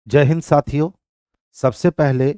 जय हिंद साथियों। सबसे पहले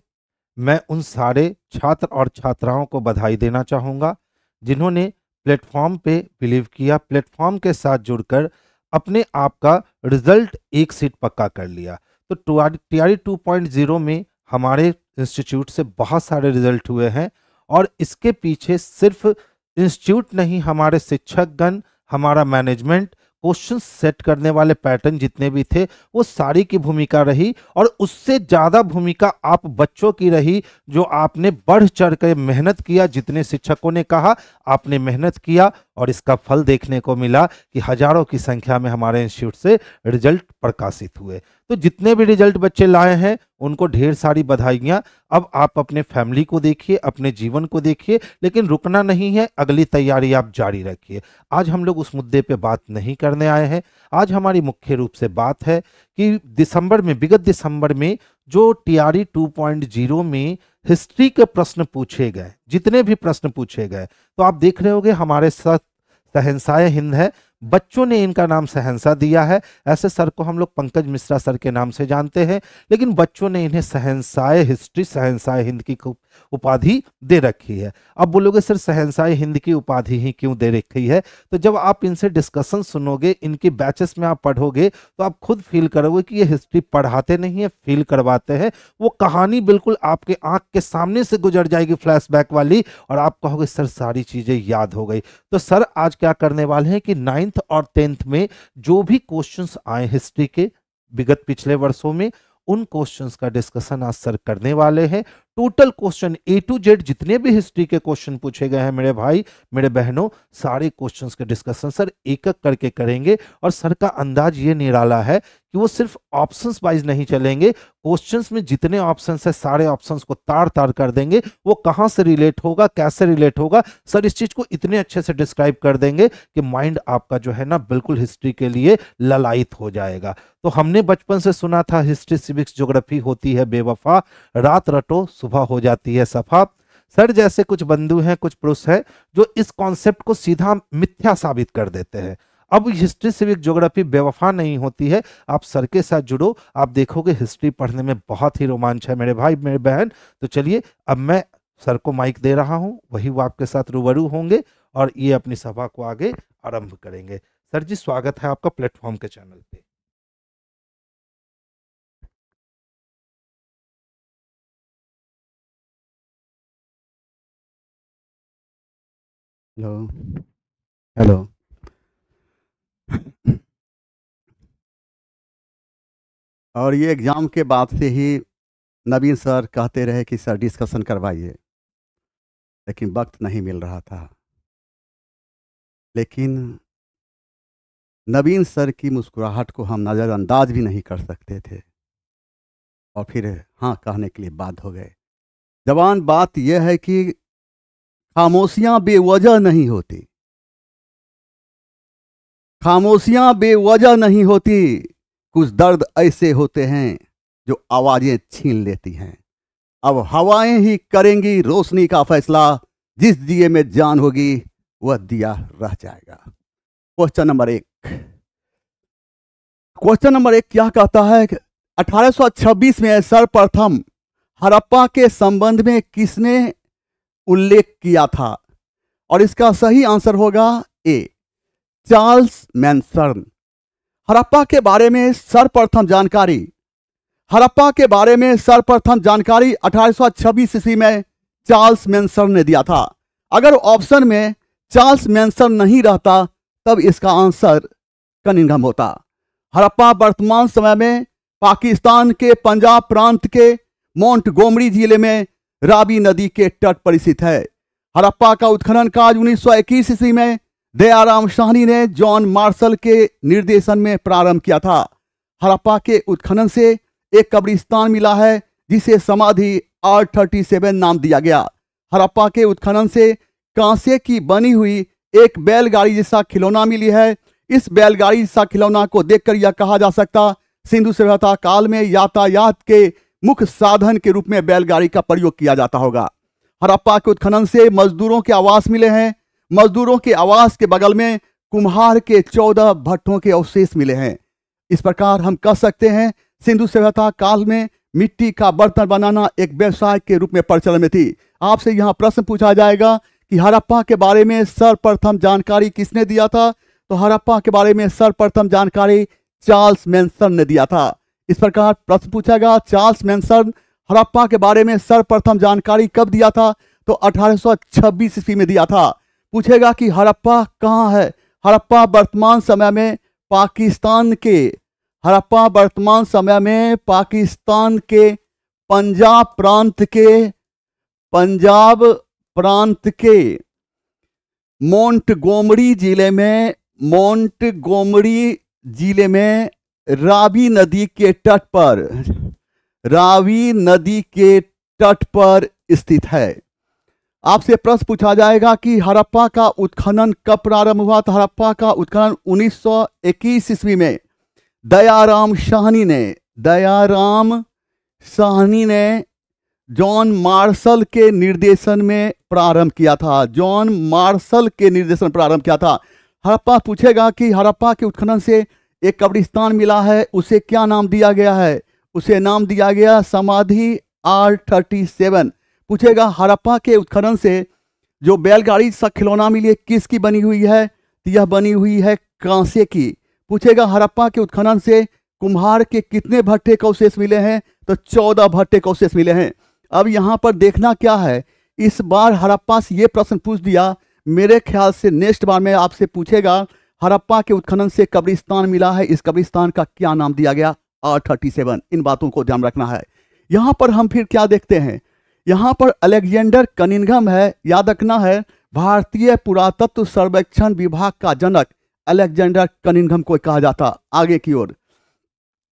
मैं उन सारे छात्र और छात्राओं को बधाई देना चाहूँगा जिन्होंने प्लेटफॉर्म पे बिलीव किया, प्लेटफॉर्म के साथ जुड़कर अपने आप का रिजल्ट एक सीट पक्का कर लिया। तो टीआरई 2.0 में हमारे इंस्टीट्यूट से बहुत सारे रिजल्ट हुए हैं और इसके पीछे सिर्फ इंस्टीट्यूट नहीं, हमारे शिक्षकगण, हमारा मैनेजमेंट, क्वेश्चन सेट करने वाले पैटर्न जितने भी थे वो सारी की भूमिका रही और उससे ज़्यादा भूमिका आप बच्चों की रही, जो आपने बढ़ चढ़ कर मेहनत किया। जितने शिक्षकों ने कहा आपने मेहनत किया और इसका फल देखने को मिला कि हजारों की संख्या में हमारे इंस्टीट्यूट से रिजल्ट प्रकाशित हुए। तो जितने भी रिजल्ट बच्चे लाए हैं उनको ढेर सारी बधाइयाँ। अब आप अपने फैमिली को देखिए, अपने जीवन को देखिए, लेकिन रुकना नहीं है, अगली तैयारी आप जारी रखिए। आज हम लोग उस मुद्दे पे बात नहीं करने आए हैं। आज हमारी मुख्य रूप से बात है कि विगत दिसंबर में जो टीआरई 2.0 में हिस्ट्री के प्रश्न पूछे गए, जितने भी प्रश्न पूछे गए, तो आप देख रहे होंगे हमारे साथ शहंशाह हिंद है, बच्चों ने इनका नाम शहंशाह दिया है। ऐसे सर को हम लोग पंकज मिश्रा सर के नाम से जानते हैं, लेकिन बच्चों ने इन्हें शहंशाह हिस्ट्री, शहंशाह हिंद की उपाधि दे रखी है। अब बोलोगे सर शहंशाह हिंद की उपाधि ही क्यों दे रखी है? तो जब आप इनसे डिस्कशन सुनोगे, इनकी बैचेस में आप पढ़ोगे, तो आप खुद फील करोगे कि ये हिस्ट्री पढ़ाते नहीं है, फील करवाते हैं। वो कहानी बिल्कुल आपके आंख के सामने से गुजर जाएगी, फ्लैशबैक वाली, और आप कहोगे सर सारी चीजें याद हो गई। तो सर आज क्या करने वाले हैं कि 9th और 10th में जो भी क्वेश्चंस आए हिस्ट्री के विगत पिछले वर्षों में, उन क्वेश्चंस का डिस्कशन आज सर करने वाले हैं। Total question A to Z जितने भी हिस्ट्री के क्वेश्चन पूछे गए हैं मेरे भाई मेरे बहनों, सारे क्वेश्चंस के डिस्कशन सर एक एक करके करेंगे। और सर का अंदाज ये निराला है कि वो सिर्फ ऑप्शंस वाइज नहीं चलेंगे, क्वेश्चंस में जितने ऑप्शंस है सारे ऑप्शंस को तार तार कर देंगे। वो कहां से रिलेट होगा, कैसे रिलेट होगा, सर इस चीज को इतने अच्छे से डिस्क्राइब कर देंगे कि माइंड आपका जो है ना बिल्कुल हिस्ट्री के लिए ललायित हो जाएगा। तो हमने बचपन से सुना था हिस्ट्री सिविक्स ज्योग्राफी होती है बेवफा, रात रटो सुबह हो जाती है सफा। सर जैसे कुछ बंधु हैं, कुछ पुरुष हैं जो इस कॉन्सेप्ट को सीधा मिथ्या साबित कर देते हैं। अब हिस्ट्री सिविक ज्योग्राफी बेवफा नहीं होती है। आप सर के साथ जुड़ो, आप देखोगे हिस्ट्री पढ़ने में बहुत ही रोमांच है मेरे भाई मेरे बहन। तो चलिए अब मैं सर को माइक दे रहा हूं, वही वो आपके साथ रूबरू होंगे और ये अपनी सभा को आगे आरंभ करेंगे। सर जी स्वागत है आपका प्लेटफॉर्म के चैनल पे। हेलो। हेलो। और ये एग्ज़ाम के बाद से ही नवीन सर कहते रहे कि सर डिस्कशन करवाइए, लेकिन वक्त नहीं मिल रहा था। लेकिन नवीन सर की मुस्कुराहट को हम नज़रअंदाज भी नहीं कर सकते थे और फिर हाँ कहने के लिए बाध्य हो गए। जवान बात यह है कि खामोशियाँ बेवजह नहीं होती, खामोशियाँ बेवजह नहीं होती। कुछ दर्द ऐसे होते हैं जो आवाज़ें छीन लेती हैं। अब हवाएं ही करेंगी रोशनी का फैसला, जिस दिए में जान होगी वह दिया रह जाएगा। Question number 1। क्वेश्चन नंबर 1 क्या कहता है? 1826 में सर्वप्रथम हड़प्पा के संबंध में किसने उल्लेख किया था? और इसका सही आंसर होगा ए, चार्ल्स मैनसन। हड़प्पा के बारे में सर्वप्रथम जानकारी, हड़प्पा के बारे में सर्वप्रथम जानकारी 1826 ईस्वी में चार्ल्स मैनसन ने दिया था। अगर ऑप्शन में चार्ल्स मैनसन नहीं रहता तब इसका आंसर कनिंघम होता। हड़प्पा वर्तमान समय में पाकिस्तान के पंजाब प्रांत के मोंटगोमरी जिले में रावी नदी के तट पर स्थित है। हड़प्पा का उत्खनन कार्य 1921 ईस्वी में दयाराम साहनी ने जॉन मार्शल के निर्देशन में प्रारंभ किया था। हड़प्पा के उत्खनन से एक कब्रिस्तान मिला है जिसे समाधि R37 नाम दिया गया। हड़प्पा के उत्खनन से कांसे की बनी हुई एक बैलगाड़ी जैसा खिलौना मिली है। इस बैलगाड़ी जैसा खिलौना को देखकर यह कहा जा सकता सिंधु सभ्यता काल में यातायात के मुख्य साधन के रूप में बैलगाड़ी का प्रयोग किया जाता होगा। हड़प्पा के उत्खनन से मजदूरों के आवास मिले हैं। मजदूरों के आवास के बगल में कुम्हार के 14 भट्टों के अवशेष मिले हैं। इस प्रकार हम कह सकते हैं सिंधु सभ्यता काल में मिट्टी का बर्तन बनाना एक व्यवसाय के रूप में प्रचलन में थी। आपसे यहाँ प्रश्न पूछा जाएगा कि हड़प्पा के बारे में सर्वप्रथम जानकारी किसने दिया था? तो हड़प्पा के बारे में सर्वप्रथम जानकारी चार्ल्स मैनसन ने दिया था। इस प्रकार प्रश्न पूछेगा, चार्ल्स मैनसन हड़प्पा के बारे में सर्वप्रथम जानकारी कब दिया था? तो 1826 ईस्वी में दिया था। पूछेगा कि हड़प्पा कहाँ है? हड़प्पा वर्तमान समय में पाकिस्तान के पंजाब प्रांत के मोंटगोमरी जिले में रावी नदी के तट पर स्थित है। आपसे प्रश्न पूछा जाएगा कि हड़प्पा का उत्खनन कब प्रारंभ हुआ? तो हड़प्पा का उत्खनन 1921 ईस्वी में दयाराम साहनी ने जॉन मार्शल के निर्देशन में प्रारंभ किया था। हड़प्पा पूछेगा कि हड़प्पा के उत्खनन से एक कब्रिस्तान मिला है, उसे क्या नाम दिया गया है? उसे नाम दिया गया समाधि R37। पूछेगा हड़प्पा के उत्खनन से जो बैलगाड़ी सा खिलौना मिली किसकी बनी हुई है? तो यह बनी हुई है कांसे की। पूछेगा हड़प्पा के उत्खनन से कुम्हार के कितने भट्टे के अवशेष मिले हैं? तो 14 भट्टे के अवशेष मिले हैं। अब यहाँ पर देखना क्या है, इस बार हड़प्पा से ये प्रश्न पूछ दिया। मेरे ख्याल से नेक्स्ट बार में आपसे पूछेगा हड़प्पा के उत्खनन से कब्रिस्तान मिला है, इस कब्रिस्तान का क्या नाम दिया गया? R37। इन बातों को ध्यान रखना है। यहाँ पर हम फिर क्या देखते हैं, यहाँ पर अलेक्जेंडर कनिंघम है। याद रखना है, भारतीय पुरातत्व सर्वेक्षण विभाग का जनक अलेक्जेंडर कनिंघम को कहा जाता। आगे की ओर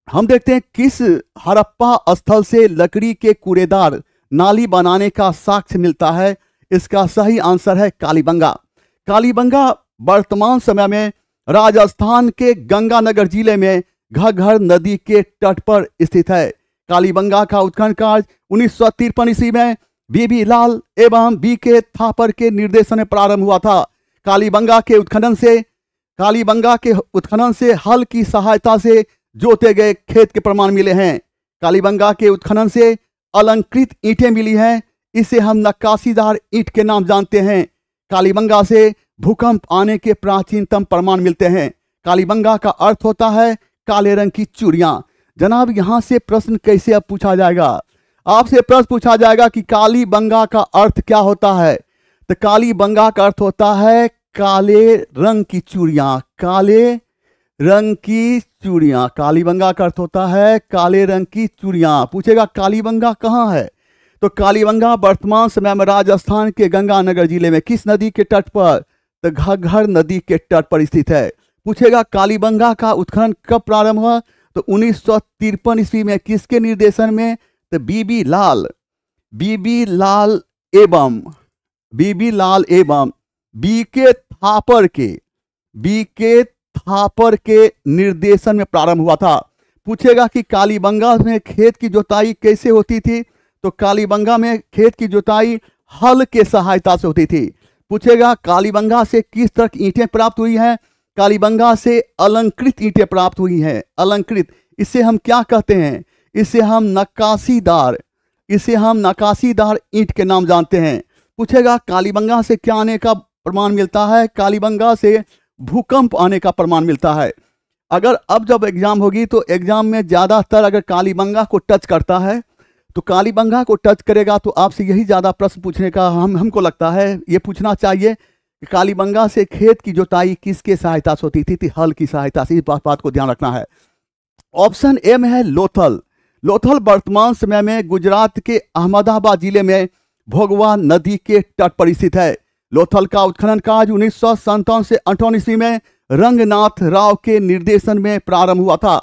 हम देखते हैं किस हड़प्पा स्थल से लकड़ी के कूड़ेदार नाली बनाने का साक्ष्य मिलता है? इसका सही आंसर है कालीबंगा। कालीबंगा वर्तमान समय में राजस्थान के गंगानगर जिले में घग्गर नदी के तट पर स्थित है। कालीबंगा का उत्खनन कार्य 1953 ईस्वी में बीबी लाल एवं BK थापर के निर्देशन में प्रारंभ हुआ था। कालीबंगा के उत्खनन से हल की सहायता से जोते गए खेत के प्रमाण मिले हैं। कालीबंगा के उत्खनन से अलंकृत ईंटें मिली हैं, इसे हम नक्काशीदार ईंट के नाम जानते हैं। कालीबंगा से भूकंप आने के प्राचीनतम प्रमाण मिलते हैं। कालीबंगा का अर्थ होता है काले रंग की चूड़ियां। जनाब यहाँ से प्रश्न कैसे अब पूछा जाएगा? आपसे प्रश्न पूछा जाएगा कि कालीबंगा का अर्थ क्या होता है? तो कालीबंगा का अर्थ होता है काले रंग की चूड़ियां। कालीबंगा का अर्थ होता है काले रंग की चूड़ियां। पूछेगा कालीबंगा कहाँ है? तो कालीबंगा वर्तमान समय में राजस्थान के गंगानगर जिले में किस नदी के तट पर? तो घग्गर नदी के तट पर स्थित है। पूछेगा कालीबंगा का उत्खनन कब प्रारंभ हुआ? तो 1953 ईस्वी में किसके निर्देशन में? तो बीबी लाल एवं BK थापर के निर्देशन में प्रारंभ हुआ था। पूछेगा कि कालीबंगा में खेत की जुताई कैसे होती थी? तो कालीबंगा में खेत की जुताई हल के सहायता से होती थी। पूछेगा कालीबंगा से किस तरह की ईंटें प्राप्त हुई हैं? कालीबंगा से अलंकृत ईंटें प्राप्त हुई हैं। अलंकृत, इसे हम क्या कहते हैं? इसे हम नक्काशीदार ईंट के नाम जानते हैं। पूछेगा कालीबंगा से क्या आने का प्रमाण मिलता है? कालीबंगा से भूकंप आने का प्रमाण मिलता है। अगर अब जब एग्जाम होगी तो एग्जाम में ज़्यादातर अगर कालीबंगा को टच करता है तो कालीबंगा को टच करेगा तो आपसे यही ज़्यादा प्रश्न पूछने का हमको लगता है, ये पूछना चाहिए कि कालीबंगा से खेत की जुताई किसके सहायता से होती थी? हल की सहायता से। इस बात को ध्यान रखना है। ऑप्शन ए में है लोथल। लोथल वर्तमान समय में गुजरात के अहमदाबाद जिले में भोगवा नदी के तट पर स्थित है। लोथल का उत्खनन कार्य 1957 से 58 ईस्वी में रंगनाथ राव के निर्देशन में प्रारंभ हुआ था।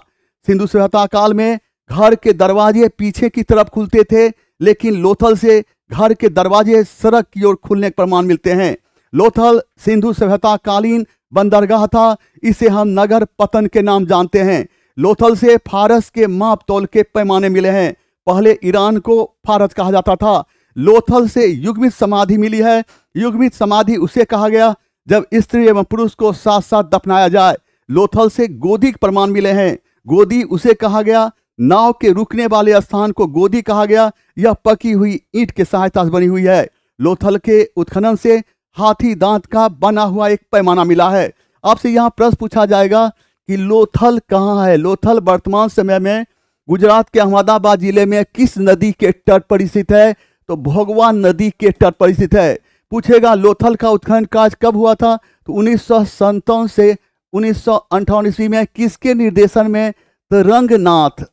सिंधु सभ्यता काल में घर के दरवाजे पीछे की तरफ खुलते थे, लेकिन लोथल से घर के दरवाजे सड़क की ओर खुलने के प्रमाण मिलते हैं। लोथल सिंधु सभ्यता कालीन बंदरगाह था, इसे हम नगर पतन के नाम जानते हैं। लोथल से फारस के माप तोल के पैमाने मिले हैं। पहले ईरान को फारस कहा जाता था। लोथल से युग्मित समाधि मिली है। युग्मित समाधि उसे कहा गया जब स्त्री एवं पुरुष को साथ साथ दफनाया जाए। लोथल से गोदी के प्रमाण मिले हैं। गोदी उसे कहा गया नाव के रुकने वाले स्थान को गोदी कहा गया। यह पकी हुई ईंट के सहायता से बनी हुई है। लोथल के उत्खनन से हाथी दांत का बना हुआ एक पैमाना मिला है। आपसे यहाँ प्रश्न पूछा जाएगा कि लोथल कहाँ है। लोथल वर्तमान समय में गुजरात के अहमदाबाद जिले में किस नदी के तट पर स्थित है? तो भोगवान नदी के तट पर स्थित है। पूछेगा लोथल का उत्खनन कार्य कब हुआ था? तो 1957 से 1958 ईस्वी में। किसके निर्देशन में? तो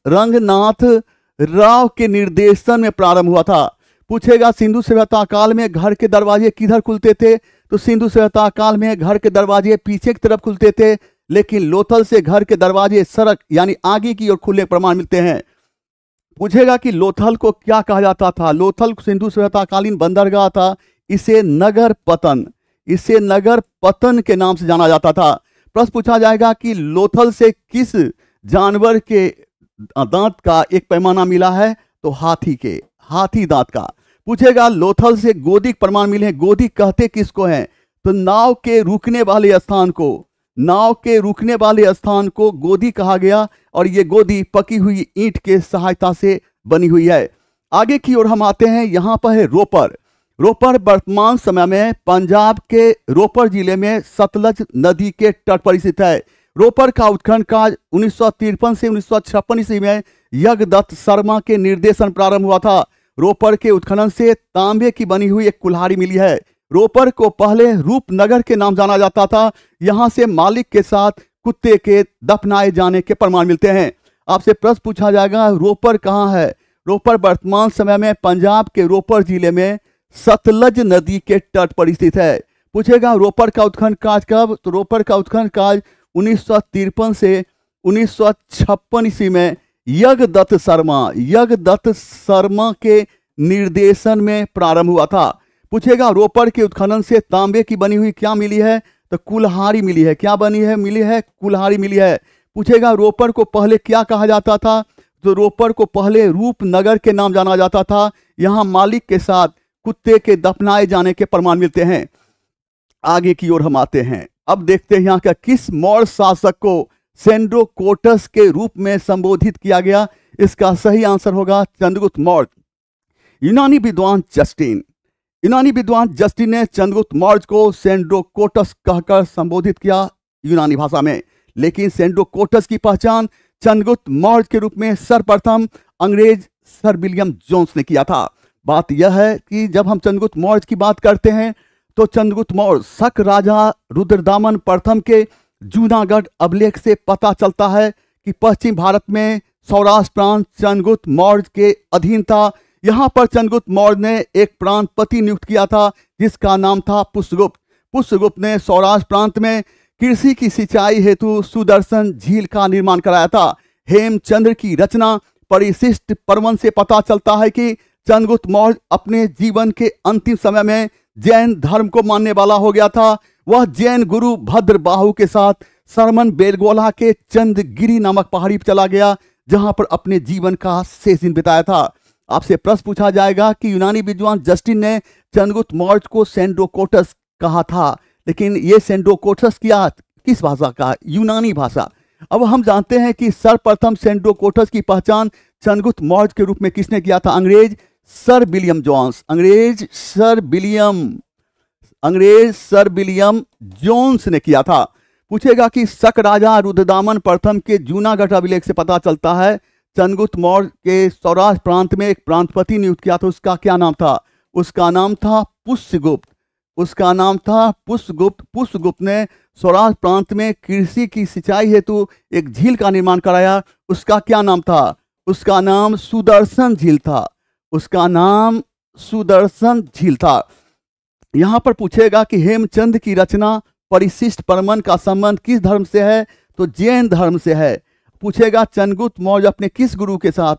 रंगनाथ राव के निर्देशन में प्रारंभ हुआ था। पूछेगा सिंधु सभ्यता काल में घर के दरवाजे किधर खुलते थे? तो सिंधु सभ्यता काल में घर के दरवाजे पीछे की तरफ खुलते थे, लेकिन लोथल से घर के दरवाजे सड़क यानी आगे की ओर खुले प्रमाण मिलते हैं। पूछेगा कि लोथल को क्या कहा जाता था? लोथल सिंधु सभ्यता कालीन बंदरगाह था। इसे नगर पतन के नाम से जाना जाता था। प्रश्न पूछा जाएगा कि लोथल से किस जानवर के दांत का एक पैमाना मिला है? तो हाथी दांत का। पूछेगा लोथल से गोदी प्रमाण मिले हैं। गोदी कहते किसको हैं? तो नाव के रुकने वाले स्थान को गोदी कहा गया, और ये गोदी पकी हुई ईंट के सहायता से बनी हुई है। आगे की ओर हम आते हैं। यहाँ पर है रोपर वर्तमान समय में पंजाब के रोपर जिले में सतलज नदी के तट पर स्थित है। रोपर का उत्खनन कार्य 1953 से 1956 ईस्वी में यज्ञदत्त शर्मा के निर्देशन प्रारंभ हुआ था। रोपर के उत्खनन से तांबे की बनी हुई एक कुल्हाड़ी मिली है। रोपर को पहले रूपनगर के नाम जाना जाता था। यहाँ से मालिक के साथ कुत्ते के दफनाए जाने के प्रमाण मिलते हैं। आपसे प्रश्न पूछा जाएगा रोपर कहाँ है? रोपर वर्तमान समय में पंजाब के रोपर जिले में सतलज नदी के तट पर स्थित है। पूछेगा रोपर का उत्खनन कार्य कब? तो रोपर का उत्खनन कार्य 1953 से 1956 ईस्वी में यज्ञदत्त शर्मा के निर्देशन में प्रारंभ हुआ था। पूछेगा रोपर के उत्खनन से तांबे की बनी हुई क्या मिली है? तो कुल्हाड़ी मिली है। क्या मिली है? कुल्हाड़ी मिली है। पूछेगा रोपर को पहले क्या कहा जाता था? तो रोपर को पहले रूपनगर के नाम जाना जाता था। यहाँ मालिक के साथ कुत्ते के दफनाए जाने के प्रमाण मिलते हैं। आगे की ओर हम आते हैं। अब देखते हैं यहाँ का किस मौर्य शासक को सेंड्रोकोटस के रूप में संबोधित किया गया? इसका सही आंसर होगा चंद्रगुप्त मौर्य। यूनानी विद्वान जस्टिन ने चंद्रगुप्त मौर्य को सेंड्रोकोटस कहकर संबोधित किया यूनानी भाषा में। लेकिन सेंड्रोकोटस की पहचान चंद्रगुप्त मौर्य के रूप में सर्वप्रथम अंग्रेज सर विलियम जोन्स ने किया था। बात यह है कि जब हम चंद्रगुप्त मौर्य की बात करते हैं तो चंद्रगुप्त मौर्य शक राजा रुद्रदामन प्रथम के जूनागढ़ अभिलेख से पता चलता है कि पश्चिम भारत में सौराष्ट्र प्रांत चंद्रगुप्त मौर्य के अधीन था। यहाँ पर चंद्रगुप्त मौर्य ने एक प्रांतपति नियुक्त किया था जिसका नाम था पुष्यगुप्त ने सौराष्ट्र प्रांत में कृषि की सिंचाई हेतु सुदर्शन झील का निर्माण कराया था। हेमचंद्र की रचना परिशिष्ट पर्वन से पता चलता है कि चंद्रगुप्त मौर्य अपने जीवन के अंतिम समय में जैन धर्म को मानने वाला हो गया था। वह जैन गुरु भद्रबाहु के साथ सरमन बेलगोला के चंद्रगिरी नामक पहाड़ी पर चला गया, जहां पर अपने जीवन का शेष दिन बिताया था। आपसे प्रश्न पूछा जाएगा कि यूनानी विद्वान जस्टिन ने चंद्रगुप्त मौर्य को सेंड्रोकोटस कहा था, लेकिन ये सेंड्रोकोटस किस भाषा का? यूनानी भाषा। अब हम जानते हैं कि सर्वप्रथम सेंड्रोकोटस की पहचान चंद्रगुप्त मौर्य के रूप में किसने किया था? अंग्रेज सर विलियम जोन्स ने किया था। पूछेगा कि शक राजा रुद्रदामन प्रथम के जूनागढ़ अभिलेख से पता चलता है चंद्रगुप्त मौर्य के सौराष्ट्र प्रांत में एक प्रांतपति नियुक्त किया था। उसका क्या नाम था? उसका नाम था पुष्यगुप्त। पुष्यगुप्त ने सौराष्ट्र प्रांत में कृषि की सिंचाई हेतु एक झील का निर्माण कराया। उसका क्या नाम था? उसका नाम सुदर्शन झील था। यहाँ पर पूछेगा कि हेमचंद की रचना परिशिष्ट पर्वन का संबंध किस धर्म से है? तो जैन धर्म से है। पूछेगा चंद्रगुप्त मौर्य अपने किस गुरु के साथ?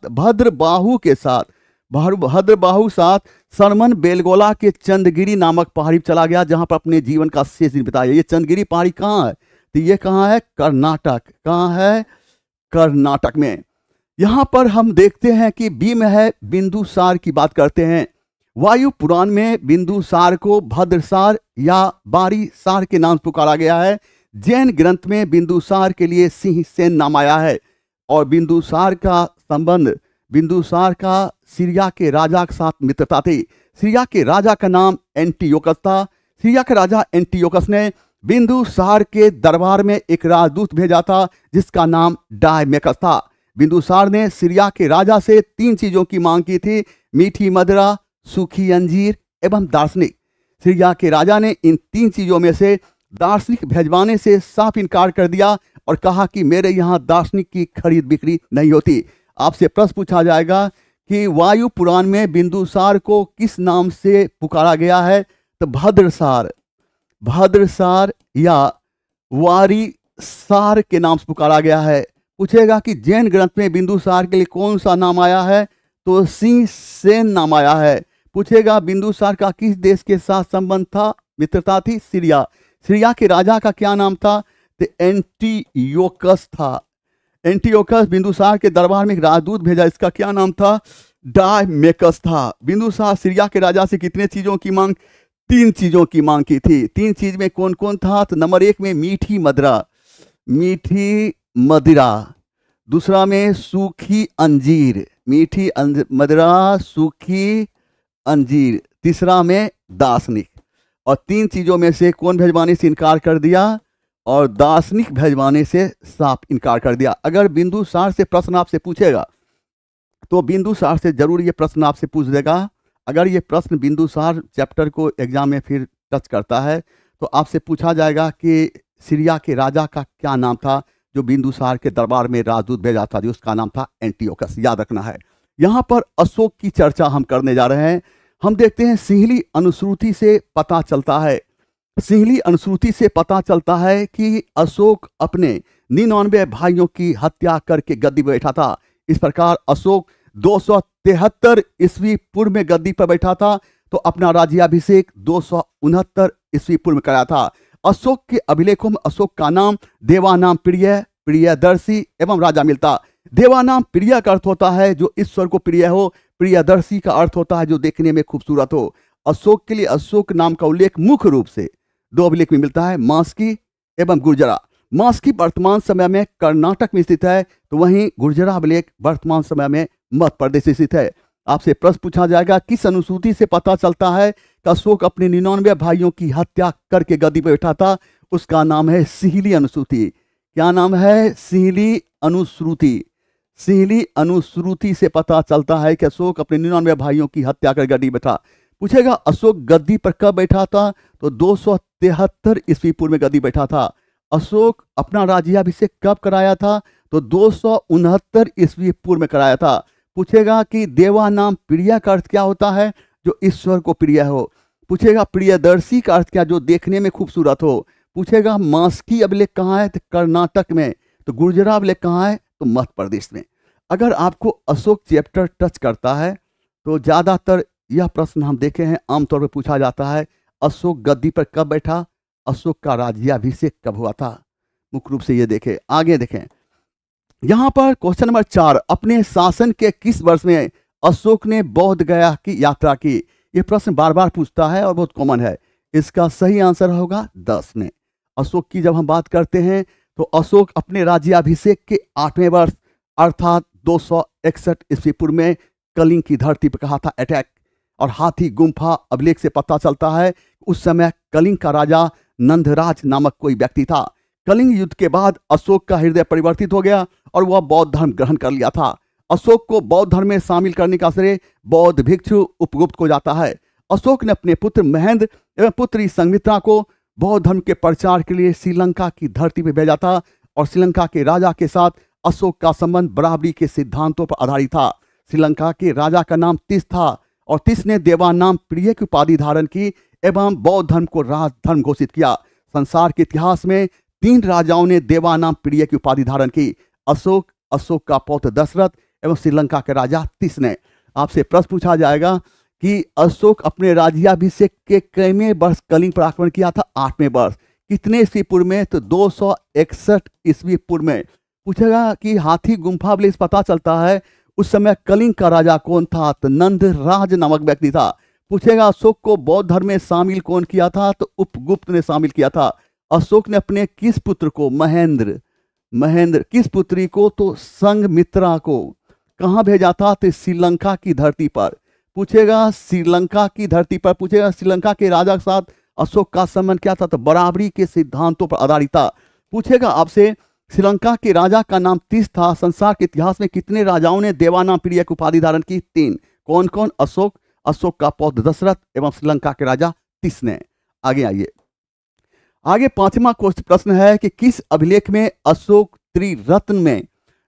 भद्रबाहु साथ सरमन बेलगोला के चंद्रगिरी नामक पहाड़ी पर चला गया, जहां पर अपने जीवन का शेष दिन बिताया। ये चंद्रगिरी पहाड़ी कहाँ है? तो ये कहाँ है? कर्नाटक में। यहाँ पर हम देखते हैं कि बी में है बिंदुसार की बात करते हैं। वायु पुराण में बिंदुसार को भद्रसार या बारीसार के नाम पुकारा गया है। जैन ग्रंथ में बिंदुसार के लिए सिंह सेन नाम आया है और बिंदुसार का संबंध बिंदुसार का सीरिया के राजा के साथ मित्रता थी। सीरिया के राजा का नाम एंटियोकस था। सीरिया के राजा एंटियोकस ने बिंदुसार के दरबार में एक राजदूत भेजा था जिसका नाम डायमेकस था। बिंदुसार ने सीरिया के राजा से 3 चीजों की मांग की थी, मीठी मदिरा, सूखी अंजीर एवं दार्शनिक। सीरिया के राजा ने इन 3 चीजों में से दार्शनिक भेजवाने से साफ इनकार कर दिया और कहा कि मेरे यहाँ दार्शनिक की खरीद बिक्री नहीं होती। आपसे प्रश्न पूछा जाएगा कि वायु पुराण में बिंदुसार को किस नाम से पुकारा गया है? तो भद्रसार या वारीसार के नाम से पुकारा गया है। पूछेगा कि जैन ग्रंथ में बिंदुसार के लिए कौन सा नाम आया है? तो सिंह सेन नाम आया है। पूछेगा बिंदुसार का किस देश के साथ संबंध था, मित्रता थी? सीरिया। सीरिया के राजा का क्या नाम था? तो एंटियोकस था। एंटियोकस बिंदुसार के दरबार में एक राजदूत भेजा, इसका क्या नाम था? डायमेकस था। बिंदुसार सीरिया के राजा से कितने चीजों की मांग? 3 चीजों की मांग की थी। 3 चीज में कौन कौन था? तो नंबर 1 में मीठी मदिरा, दूसरा में सूखी अंजीर, मदिरा, सूखी अंजीर, तीसरा में दार्शनिक। और 3 चीजों में से कौन भेजवाने से इनकार कर दिया? और दार्शनिक भेजवाने से साफ इनकार कर दिया। अगर बिंदुसार से प्रश्न आपसे पूछेगा तो बिंदुसार से जरूर ये प्रश्न आपसे पूछ देगा। अगर ये प्रश्न बिंदुसार चैप्टर को एग्जाम में फिर टच करता है तो आपसे पूछा जाएगा कि सीरिया के राजा का क्या नाम था जो बिंदुसार के दरबार में राजदूत भेजा था, जो उसका नाम था एंटियोकस। याद रखना है। यहाँ पर अशोक की चर्चा हम करने जा रहे हैं। हम देखते हैं सिंहली अनुश्रुति से पता चलता है, सिंहली अनुश्रुति से पता चलता है कि अशोक अपने 99 भाइयों की हत्या करके गद्दी पर बैठा था। इस प्रकार अशोक 273 ईस्वी पूर्व में गद्दी पर बैठा था तो अपना राज्याभिषेक 269 ईस्वी पूर्व में कराया था। अशोक के अभिलेखों में अशोक का नाम देवानाम प्रिय, प्रियदर्शी एवं राजा मिलता। देवानाम प्रिय का अर्थ होता है जो ईश्वर को प्रिय हो, प्रियदर्शी का अर्थ होता है जो देखने में खूबसूरत हो। अशोक के लिए अशोक नाम का उल्लेख मुख्य रूप से 2 अभिलेख में मिलता है, मास्की एवं गुर्जरा। मास्की वर्तमान समय में कर्नाटक में स्थित है तो वहीं गुर्जरा अभिलेख वर्तमान समय में मध्य प्रदेश स्थित है। आपसे प्रश्न पूछा जाएगा किस अनुसूची से पता चलता है कि अशोक अपने 99 भाइयों की हत्या करके गद्दी पर बैठा था? उसका नाम है सिंहली अनुसूची। क्या नाम है? सिंहली अनुश्रुति। सिंहली अनुश्रुति से पता चलता है कि अशोक अपने 99 भाइयों की हत्या कर गद्दी बैठा। पूछेगा अशोक गद्दी पर कब बैठा था? तो 273 ईस्वी पूर्व में गद्दी बैठा था। अशोक अपना राज्याभिषेक कब कराया था? तो 269 ईस्वी पूर्व में कराया था। पूछेगा कि देवानाम प्रिय का अर्थ क्या होता है? जो ईश्वर को प्रिय हो। पूछेगा प्रियदर्शी का अर्थ क्या? जो देखने में खूबसूरत हो। पूछेगा मास्की अभिलेख कहाँ है? तो कर्नाटक में। तो गुर्जरा अभिलेख कहाँ है? तो मध्य प्रदेश में। अगर आपको अशोक चैप्टर टच करता है तो ज़्यादातर यह प्रश्न हम देखे हैं आमतौर पर पूछा जाता है, अशोक गद्दी पर कब बैठा? अशोक का राज्याभिषेक कब हुआ था? मुख्य रूप से ये देखें। आगे देखें, यहाँ पर क्वेश्चन नंबर 4, अपने शासन के किस वर्ष में अशोक ने बौद्ध गया की यात्रा की? ये प्रश्न बार बार पूछता है और बहुत कॉमन है। इसका सही आंसर होगा 10 में। अशोक की जब हम बात करते हैं तो अशोक अपने राज्याभिषेक के 8वें वर्ष अर्थात 261 ईस्वी पूर्व में कलिंग की धरती पर कहा था अटैक। और हाथी गुम्फा अभिलेख से पता चलता है उस समय कलिंग का राजा नंदराज नामक कोई व्यक्ति था। कलिंग युद्ध के बाद अशोक का हृदय परिवर्तित हो गया और वह बौद्ध धर्म ग्रहण कर लिया था। अशोक को बौद्ध धर्म में शामिल करने का श्रेय बौद्ध भिक्षु उपगुप्त को जाता है। अशोक ने अपने पुत्र महेंद्र एवं पुत्री संघमित्रा को बौद्ध धर्म के प्रचार के लिए श्रीलंका की धरती पर भेजा था और श्रीलंका के राजा के साथ अशोक का संबंध बराबरी के सिद्धांतों पर आधारित था। श्रीलंका के राजा का नाम तिस था और तिस ने देवानाम प्रिय की उपाधि धारण की एवं बौद्ध धर्म को राज धर्म घोषित किया। संसार के इतिहास में 3 राजाओं ने देवानाम प्रिय की उपाधि धारण की, अशोक, अशोक का पौत्र दशरथ एवं श्रीलंका के राजा तिस ने। आपसे प्रश्न पूछा जाएगा कि अशोक अपने राज्याभिषेक के कईवें वर्ष कलिंग पर आक्रमण किया था? 8वें वर्ष। कितने ईस्वी पूर्व में? तो 261 ईस्वी पूर्व में। पूछेगा कि हाथी गुम्फा अभिलेख पता चलता है उस समय कलिंग का राजा कौन था? तो नंदराज नामक व्यक्ति था। पूछेगा अशोक को बौद्ध धर्म में शामिल कौन किया था? तो उपगुप्त ने शामिल किया था। अशोक ने अपने किस पुत्र को? महेंद्र किस पुत्री को? तो संघमित्रा को। कहाँ भेजा था? तो श्रीलंका की धरती पर। पूछेगा श्रीलंका की धरती पर। पूछेगा श्रीलंका के राजा के साथ अशोक का संबंध क्या था? तो बराबरी के सिद्धांतों पर आधारित था। पूछेगा आपसे श्रीलंका के राजा का नाम तीस था। संसार के इतिहास में कितने राजाओं ने देवानाम की उपाधि धारण की? 3। कौन कौन? अशोक, अशोक का पौत्र दशरथ एवं श्रीलंका के राजा तीस ने। आगे आइए। आगे 5वां प्रश्न है कि किस अभिलेख में अशोक त्रिरत्न में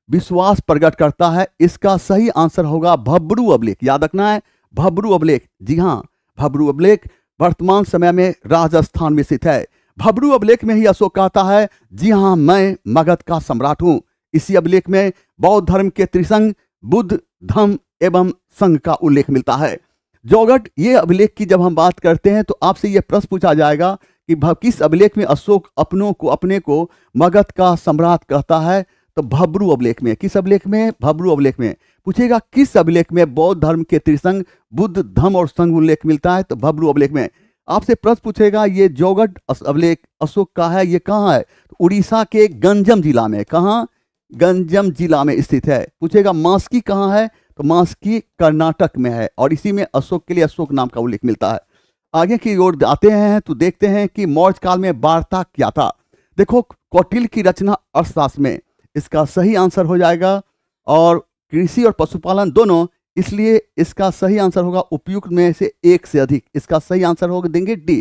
विश्वास प्रकट करता है? इसका सही आंसर होगा भब्रू अभिलेख। याद रखना है, भब्रू अभिलेख। जी हाँ, भब्रू अभिलेख वर्तमान समय में राजस्थान में स्थित है। भब्रू अभिलेख में ही अशोक कहता है, जी हाँ, मैं मगध का सम्राट हूं। इसी अभिलेख में बौद्ध धर्म के त्रिसंग बुद्ध, धम्म एवं संघ का उल्लेख मिलता है। जोगट, ये अभिलेख की जब हम बात करते हैं तो आपसे यह प्रश्न पूछा जाएगा कि किस अभिलेख में अशोक अपने को मगध का सम्राट कहता है? तो भब्रू अभिलेख में। किस अभिलेख में? भब्रू अभिलेख में। पूछेगा किस अभिलेख में बौद्ध धर्म के त्रिसंग बुद्ध, धम्म और संघ उल्लेख मिलता है? तो भब्रू अभिलेख में। आपसे प्रश्न पूछेगा ये जोगट अभिलेख अशोक का है, ये कहाँ है? तो उड़ीसा के गंजम जिला में। कहाँ? गंजम जिला में स्थित है। पूछेगा मास्की कहाँ है? तो मास्की कर्नाटक में है और इसी में अशोक के लिए अशोक नाम का उल्लेख मिलता है। आगे की ओर आते हैं तो देखते हैं कि मौर्य काल में वार्ता क्या था। देखो, कौटिल्य की रचना अर्थशास्त्र में। इसका सही आंसर हो जाएगा और कृषि और पशुपालन दोनों, इसलिए इसका सही आंसर होगा उपयुक्त में से एक से अधिक। इसका सही आंसर होगा देंगे डी।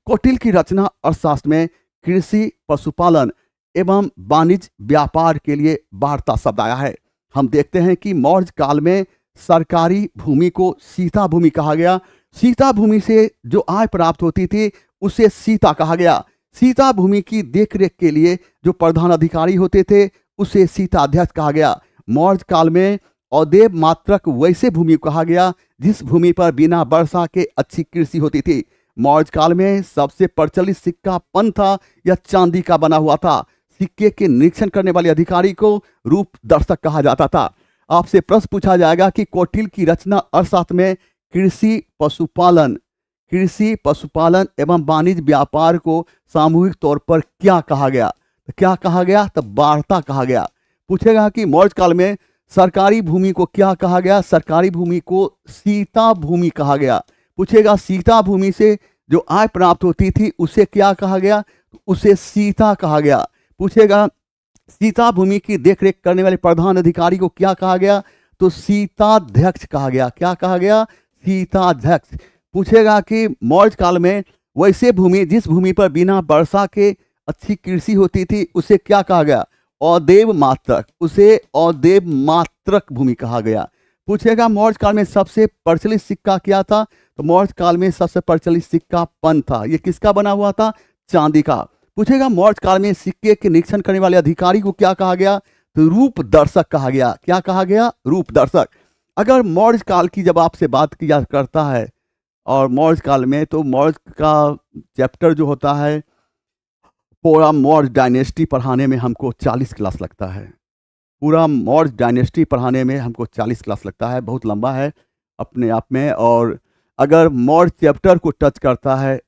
कौटिल्य की रचना अर्थशास्त्र में कृषि, पशुपालन एवं वाणिज्य व्यापार के लिए वार्ता शब्द आया है। हम देखते हैं कि मौर्य काल में सरकारी भूमि को सीता भूमि कहा गया। सीता भूमि से जो आय प्राप्त होती थी उसे सीता कहा गया। सीता भूमि की देखरेख के लिए जो प्रधान अधिकारी होते थे उसे सीता अध्यक्ष कहा गया। मौर्य काल में औदेव मात्रक वैसे भूमि को कहा गया जिस भूमि पर बिना वर्षा के अच्छी कृषि होती थी। मौर्य काल में सबसे प्रचलित सिक्का पन था, यह चांदी का बना हुआ था। सिक्के के निरीक्षण करने वाले अधिकारी को रूप दर्शक कहा जाता था। आपसे प्रश्न पूछा जाएगा कि कौटिल्य की रचना अर्थशास्त्र में कृषि, पशुपालन एवं वाणिज्य व्यापार को सामूहिक तौर पर क्या कहा गया? तो क्या कहा गया? तो वार्ता कहा गया। पूछेगा कि मौर्य काल में सरकारी भूमि को क्या कहा गया? सरकारी भूमि को सीता भूमि कहा गया। पूछेगा सीता भूमि से जो आय प्राप्त होती थी उसे क्या कहा गया? उसे सीता कहा गया। पूछेगा सीता भूमि की देखरेख करने वाले प्रधान अधिकारी को क्या कहा गया? तो सीताध्यक्ष कहा गया। क्या कहा गया? सीताध्यक्ष। पूछेगा कि मौर्य काल में वैसे भूमि जिस भूमि पर बिना वर्षा के अच्छी कृषि होती थी उसे क्या कहा गया? औदेव मात्रक। उसे औदेव मात्रक भूमि कहा गया। पूछेगा मौर्य काल में सबसे प्रचलित सिक्का क्या था? तो मौर्य काल में सबसे प्रचलित सिक्का पन था। ये किसका बना हुआ था? चांदी का। पूछेगा मौर्य काल में सिक्के के निरीक्षण करने वाले अधिकारी को क्या कहा गया? तो रूप दर्शक कहा गया। क्या कहा गया? रूप दर्शक। अगर मौर्य काल की जब आपसे बात किया करता है और मौर्य काल में, तो मौर्य का चैप्टर जो होता है पूरा मौर्य डायनेस्टी पढ़ाने में हमको 40 क्लास लगता है। पूरा मौर्य डायनेस्टी पढ़ाने में हमको 40 क्लास लगता है। बहुत लंबा है अपने आप में। और अगर मौर्य चैप्टर को टच करता है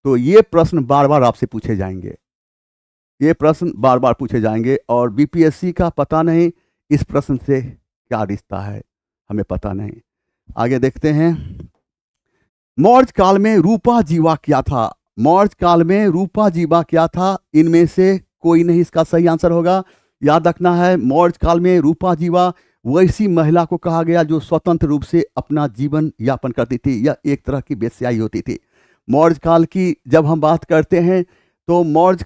तो ये प्रश्न बार बार आपसे पूछे जाएंगे। ये प्रश्न बार बार पूछे जाएंगे और बीपीएससी का पता नहीं इस प्रश्न से क्या रिश्ता है, हमें पता नहीं। आगे देखते हैं। मौर्य काल में रूपा जीवा क्या था? मौर्य काल में रूपा जीवा क्या था? इनमें से कोई नहीं इसका सही आंसर होगा। याद रखना है, मौर्य काल में रूपा जीवा वैसी महिला को कहा गया जो स्वतंत्र रूप से अपना जीवन यापन करती थी। यह एक तरह की वेश्याई होती थी। मौर्य काल की जब हम बात करते हैं तो मौर्य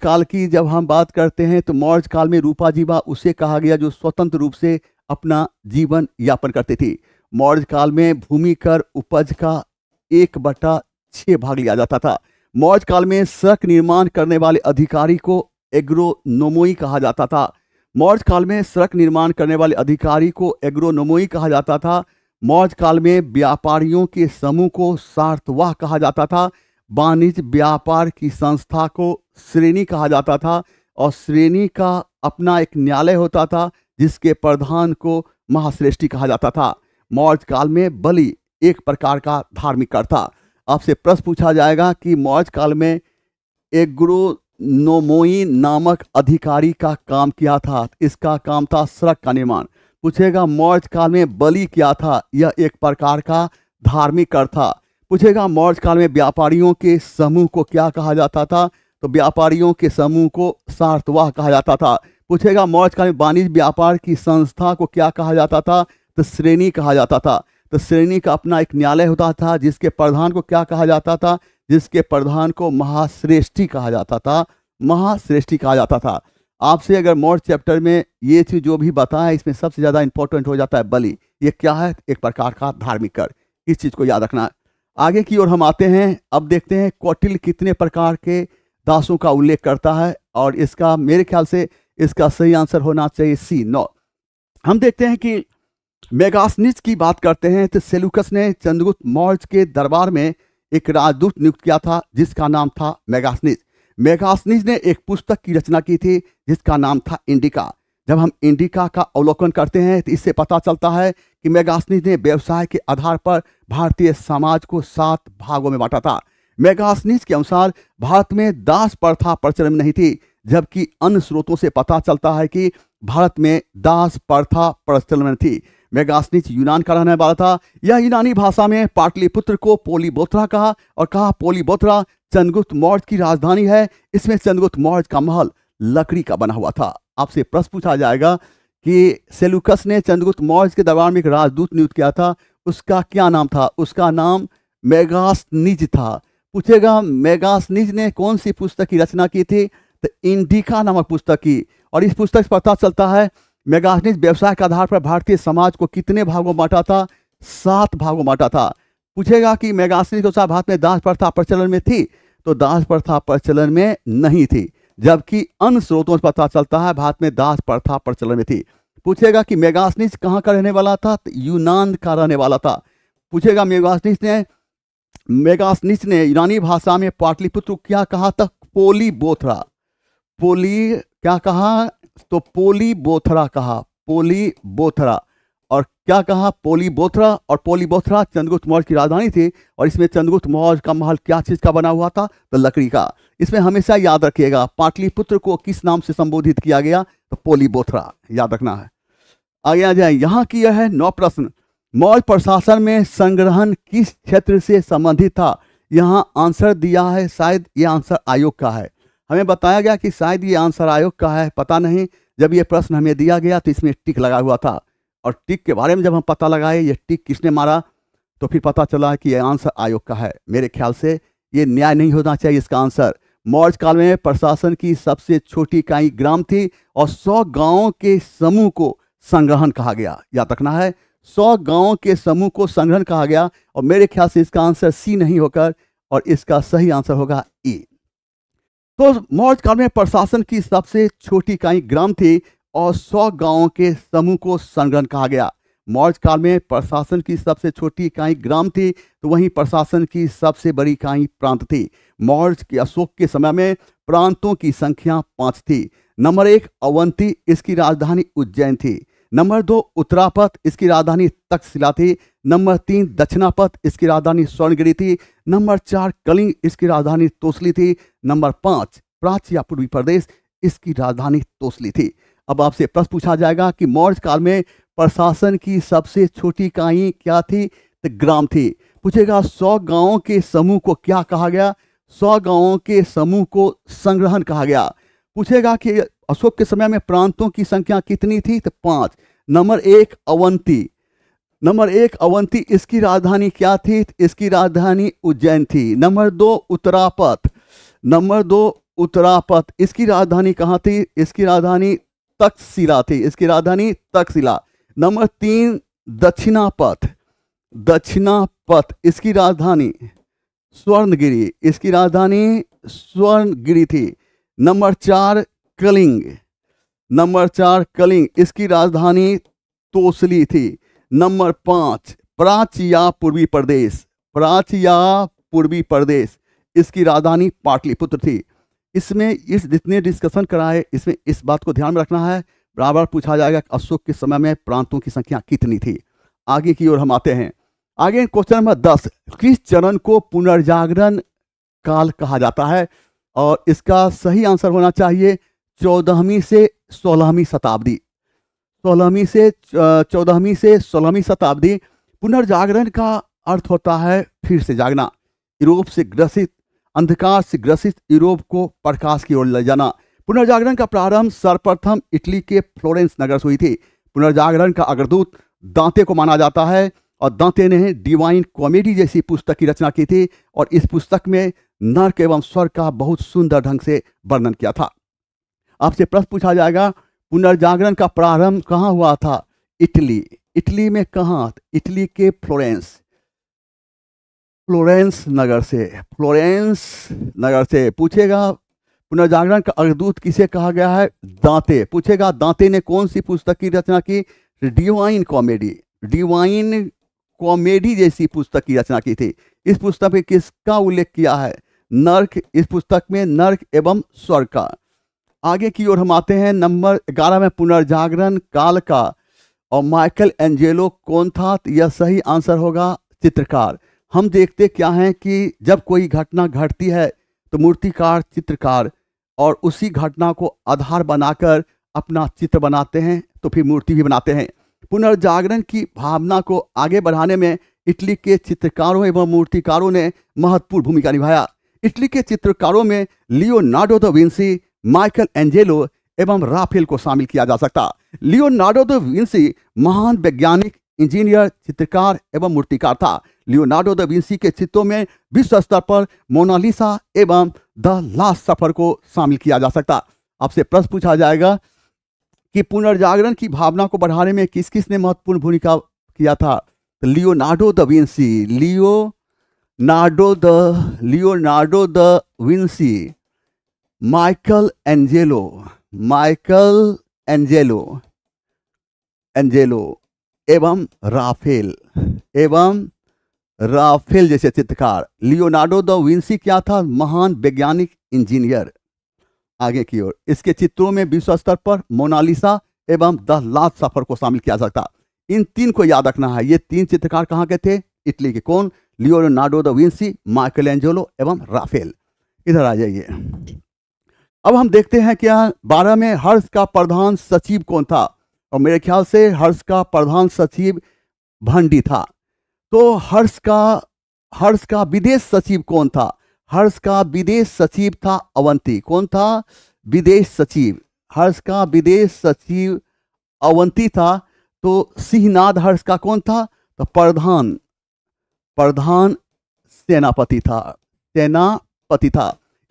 काल में रूपा जीवा उसे कहा गया जो स्वतंत्र रूप से अपना जीवन यापन करती थी। मौर्य काल में भूमि कर उपज का 1/6 भाग लिया जाता था। मौर्य काल में सड़क निर्माण करने वाले अधिकारी को एग्रोनोमोई कहा जाता था। मौर्य काल में सड़क निर्माण करने वाले अधिकारी को एग्रोनोमोई कहा जाता था। मौर्य काल में व्यापारियों के समूह को सार्थवाह कहा जाता था। वाणिज्य व्यापार की संस्था को श्रेणी कहा जाता था और श्रेणी का अपना एक न्यायालय होता था जिसके प्रधान को महाश्रेष्ठी कहा जाता था। मौर्य काल में बलि एक प्रकार का धार्मिक कर था। आपसे प्रश्न पूछा जाएगा कि मौर्य काल में एग्रोनोमोई नामक अधिकारी का काम क्या था? इसका काम था सड़क का निर्माण। पूछेगा मौर्य काल में बलि क्या था? यह एक प्रकार का धार्मिक कर था। पूछेगा मौर्य काल में व्यापारियों के समूह को क्या कहा जाता था? तो व्यापारियों के समूह को सारतवाह कहा जाता था। पूछेगा मौर्य काल में वाणिज्य व्यापार की संस्था को क्या कहा जाता था? तो श्रेणी कहा जाता था। तो श्रेणी का अपना एक न्यायालय होता था, जिसके प्रधान को क्या कहा जाता था? जिसके प्रधान को महाश्रेष्ठी कहा जाता था। महाश्रेष्ठी कहा जाता था। आपसे अगर मौर्य चैप्टर में ये चीज जो भी बताया, इसमें सबसे ज्यादा इंपॉर्टेंट हो जाता है बलि। ये क्या है? एक प्रकार का धार्मिक कर। इस चीज को याद रखना है। आगे की ओर हम आते हैं। अब देखते हैं कौटिल्य कितने प्रकार के दासों का उल्लेख करता है, और इसका मेरे ख्याल से इसका सही आंसर होना चाहिए सी, 9। हम देखते हैं कि मेगास्थनीज की बात करते हैं तो सेल्यूकस ने चंद्रगुप्त मौर्य के दरबार में एक राजदूत नियुक्त किया था, जिसका नाम था मेगास्थनीज। मेगास्थनीज ने एक पुस्तक की रचना की थी, जिसका नाम था इंडिका। जब हम इंडिका का अवलोकन करते हैं तो इससे पता चलता है कि मेगास्थनीज ने व्यवसाय के आधार पर भारतीय समाज को 7 भागों में बांटा था। मेगास्थनीज के अनुसार भारत में दास प्रथा प्रचलन में नहीं थी, जबकि अन्य स्रोतों से पता चलता है कि भारत में दास प्रथा प्रचलन में थी। मेगास्थनीज यूनान का रहने वाला था। यह यूनानी भाषा में पाटलिपुत्र को पोलीबोथरा कहा, और कहा पोलीबोथरा चंद्रगुप्त मौर्य की राजधानी है। इसमें चंद्रगुप्त मौर्य का महल लकड़ी का बना हुआ था। आपसे प्रश्न पूछा जाएगा कि सेल्यूकस ने चंद्रगुप्त मौर्य के दरबार में एक राजदूत नियुक्त किया था, उसका क्या नाम था? उसका नाम मेगास्थनीज था। पूछेगा मेगास्थनीज ने कौन सी पुस्तक की रचना की थी? तो इंडिका नामक पुस्तक की। और इस पुस्तक से पता चलता है मेगास्थनीज व्यवसाय के आधार पर भारतीय समाज को कितने भागों में बांटा था? 7 भागों में बांटा था। पूछेगा कि मेगास्थनीज के अनुसार भारत में दास प्रथा प्रचलन में थी? तो दास प्रथा प्रचलन में नहीं थी, जबकि अन्य स्रोतों से पता चलता है भारत में दास प्रथा प्रचलन में थी। पूछेगा कि मेगास्थनीज कहाँ का रहने वाला था? तो यूनान का रहने वाला था। पूछेगा मेगास्थनीज ने यूनानी भाषा में पाटलिपुत्र क्या कहा था? पोलीबोथरा। पोली क्या कहा? तो पोलीबोथरा कहा। पोलीबोथरा। और क्या कहा? पोलीबोथरा। और पोलीबोथरा चंद्रगुप्त मौर्य की राजधानी थी। और इसमें चंद्रगुप्त मौर्य का महल क्या चीज का बना हुआ था? तो लकड़ी का। इसमें हमेशा याद रखिएगा पाटलिपुत्र को किस नाम से संबोधित किया गया? तो पोलीबोथरा, याद रखना है। आगे आ जाए। यहाँ की यह है 9 प्रश्न। मौर्य प्रशासन में संग्रहण किस क्षेत्र से संबंधित था? यहाँ आंसर दिया है, शायद ये आंसर आयोग का है। हमें बताया गया कि शायद ये आंसर आयोग का है, पता नहीं। जब ये प्रश्न हमें दिया गया तो इसमें टिक लगा हुआ था, और टिक के बारे में जब हम पता लगाए ये टिक किसने मारा, तो फिर पता चला कि यह आंसर आयोग का है। मेरे ख्याल से ये न्याय नहीं होना चाहिए इसका आंसर। मौर्य काल में प्रशासन की सबसे छोटी इकाई ग्राम थी, और 100 गांवों के समूह को संग्रहण कहा गया। याद रखना है, 100 गांवों के समूह को संग्रहण कहा गया। और मेरे ख्याल से इसका आंसर सी नहीं होकर, और इसका सही आंसर होगा ई। तो मौर्य काल में प्रशासन की सबसे छोटी इकाई ग्राम थी, और 100 गांवों के समूह को संग्रहण कहा गया। मौर्य काल में प्रशासन की सबसे छोटी इकाई ग्राम थी, तो वहीं प्रशासन की सबसे बड़ी इकाई प्रांत थी। मौर्य के अशोक के समय में प्रांतों की संख्या 5 थी। नंबर 1 अवंती, इसकी राजधानी उज्जैन थी। नंबर 2 उत्तरापथ, इसकी राजधानी तक्षशिला थी। नंबर 3 दक्षिणापथ, इसकी राजधानी स्वर्णगिरी थी। नंबर 4 कलिंग, इसकी राजधानी तोसली थी। नंबर 5 प्राच्य या पूर्वी प्रदेश, इसकी राजधानी तोसली थी। अब आपसे प्रश्न पूछा जाएगा कि मौर्य काल में प्रशासन की सबसे छोटी इकाई क्या थी? तो ग्राम थी। पूछेगा 100 गांवों के समूह को क्या कहा गया? 100 गांवों के समूह को संग्रहण कहा गया। पूछेगा कि अशोक के समय में प्रांतों की संख्या कितनी थी? तो 5। नंबर 1 अवंती। नंबर 1 अवंती, इसकी राजधानी क्या थी? इसकी राजधानी उज्जैन थी। नंबर 2 उत्तरापथ। नंबर 2 उत्तरापथ, इसकी राजधानी कहाँ थी? इसकी राजधानी तक्षशिला थी। इसकी राजधानी तक्षशिला। नंबर 3 दक्षिणापथ। दक्षिणापथ, इसकी राजधानी स्वर्णगिरी। इसकी राजधानी स्वर्णगिरी थी। नंबर 4 कलिंग। नंबर 4 कलिंग, इसकी राजधानी तोसली थी। नंबर 5 प्राच्य या पूर्वी प्रदेश। प्राच्य या पूर्वी प्रदेश, इसकी राजधानी पाटलिपुत्र थी। इसमें इस जितने डिस्कशन कराए, इसमें इस बात को ध्यान में रखना है, बराबर पूछा जाएगा कि अशोक के समय में प्रांतों की संख्या कितनी थी। आगे की ओर हम आते हैं। आगे क्वेश्चन नंबर 10, किस चरण को पुनर्जागरण काल कहा जाता है? और इसका सही आंसर होना चाहिए 14वीं से 16वीं शताब्दी। 16वीं से 14वीं से 16वीं शताब्दी। पुनर्जागरण का अर्थ होता है फिर से जागना। यूरोप से ग्रसित, अंधकार से ग्रसित यूरोप को प्रकाश की ओर ले जाना। पुनर्जागरण का प्रारंभ सर्वप्रथम इटली के फ्लोरेंस नगर से हुई थी। पुनर्जागरण का अग्रदूत दांते को माना जाता है और दांते ने डिवाइन कॉमेडी जैसी पुस्तक की रचना की थी और इस पुस्तक में नर्क एवं स्वर्ग का बहुत सुंदर ढंग से वर्णन किया था। आपसे प्रश्न पूछा जाएगा, पुनर्जागरण का प्रारंभ कहाँ हुआ था? इटली। इटली में कहाँ? इटली के फ्लोरेंस नगर से। फ्लोरेंस नगर से पूछेगा पुनर्जागरण का अग्रदूत किसे कहा गया है? दांते। पूछेगा दांते ने कौन सी पुस्तक की रचना की? डिवाइन कॉमेडी जैसी पुस्तक की रचना की थी। इस पुस्तक में किसका उल्लेख किया है? नर्क। इस पुस्तक में नर्क एवं स्वर्ग का। आगे की ओर हम आते हैं नंबर 11 में, पुनर्जागरण काल का और माइकल एंजेलो कौन था? यह सही आंसर होगा चित्रकार। हम देखते क्या हैं कि जब कोई घटना घटती है तो मूर्तिकार, चित्रकार और उसी घटना को आधार बनाकर अपना चित्र बनाते हैं, तो फिर मूर्ति भी बनाते हैं। पुनर्जागरण की भावना को आगे बढ़ाने में इटली के चित्रकारों एवं मूर्तिकारों ने महत्वपूर्ण भूमिका निभाया। इटली के चित्रकारों में Leonardo da Vinci, Michael Angelo एवं राफेल को शामिल किया जा सकता। लियोनार्डो दा विंसी महान वैज्ञानिक, इंजीनियर, चित्रकार एवं मूर्तिकार था। लियोनार्डो दा विंसी के चित्रों में विश्व स्तर पर मोनालिसा एवं द लास्ट सफर को शामिल किया जा सकता। आपसे प्रश्न पूछा जाएगा कि पुनर्जागरण की भावना को बढ़ाने में किस किस ने महत्वपूर्ण भूमिका किया था? तो Leonardo da Vinci, Leonardo da Vinci, Michael Angelo एवं राफेल जैसे चित्रकार। लियोनार्डो दा विंसी क्या था? महान वैज्ञानिक, इंजीनियर। आगे की ओर इसके चित्रों में विश्व स्तर पर मोनालिसा एवं द लास्ट सफर को शामिल किया सकता। इन तीन को याद रखना है। ये तीन चित्रकार कहाँ के थे? इटली के। कौन? Leonardo da Vinci, Michael Angelo एवं राफेल। इधर आ जाइए। अब हम देखते हैं क्या 12 में हर्ष का प्रधान सचिव कौन था? और मेरे ख्याल से हर्ष का प्रधान सचिव भंडी था। तो हर्ष का विदेश सचिव कौन था? हर्ष का विदेश सचिव था अवंती। कौन था? विदेश सचिव। हर्ष का विदेश सचिव अवंती था। तो सिंहनाद हर्ष का कौन था? तो प्रधान सेनापति था।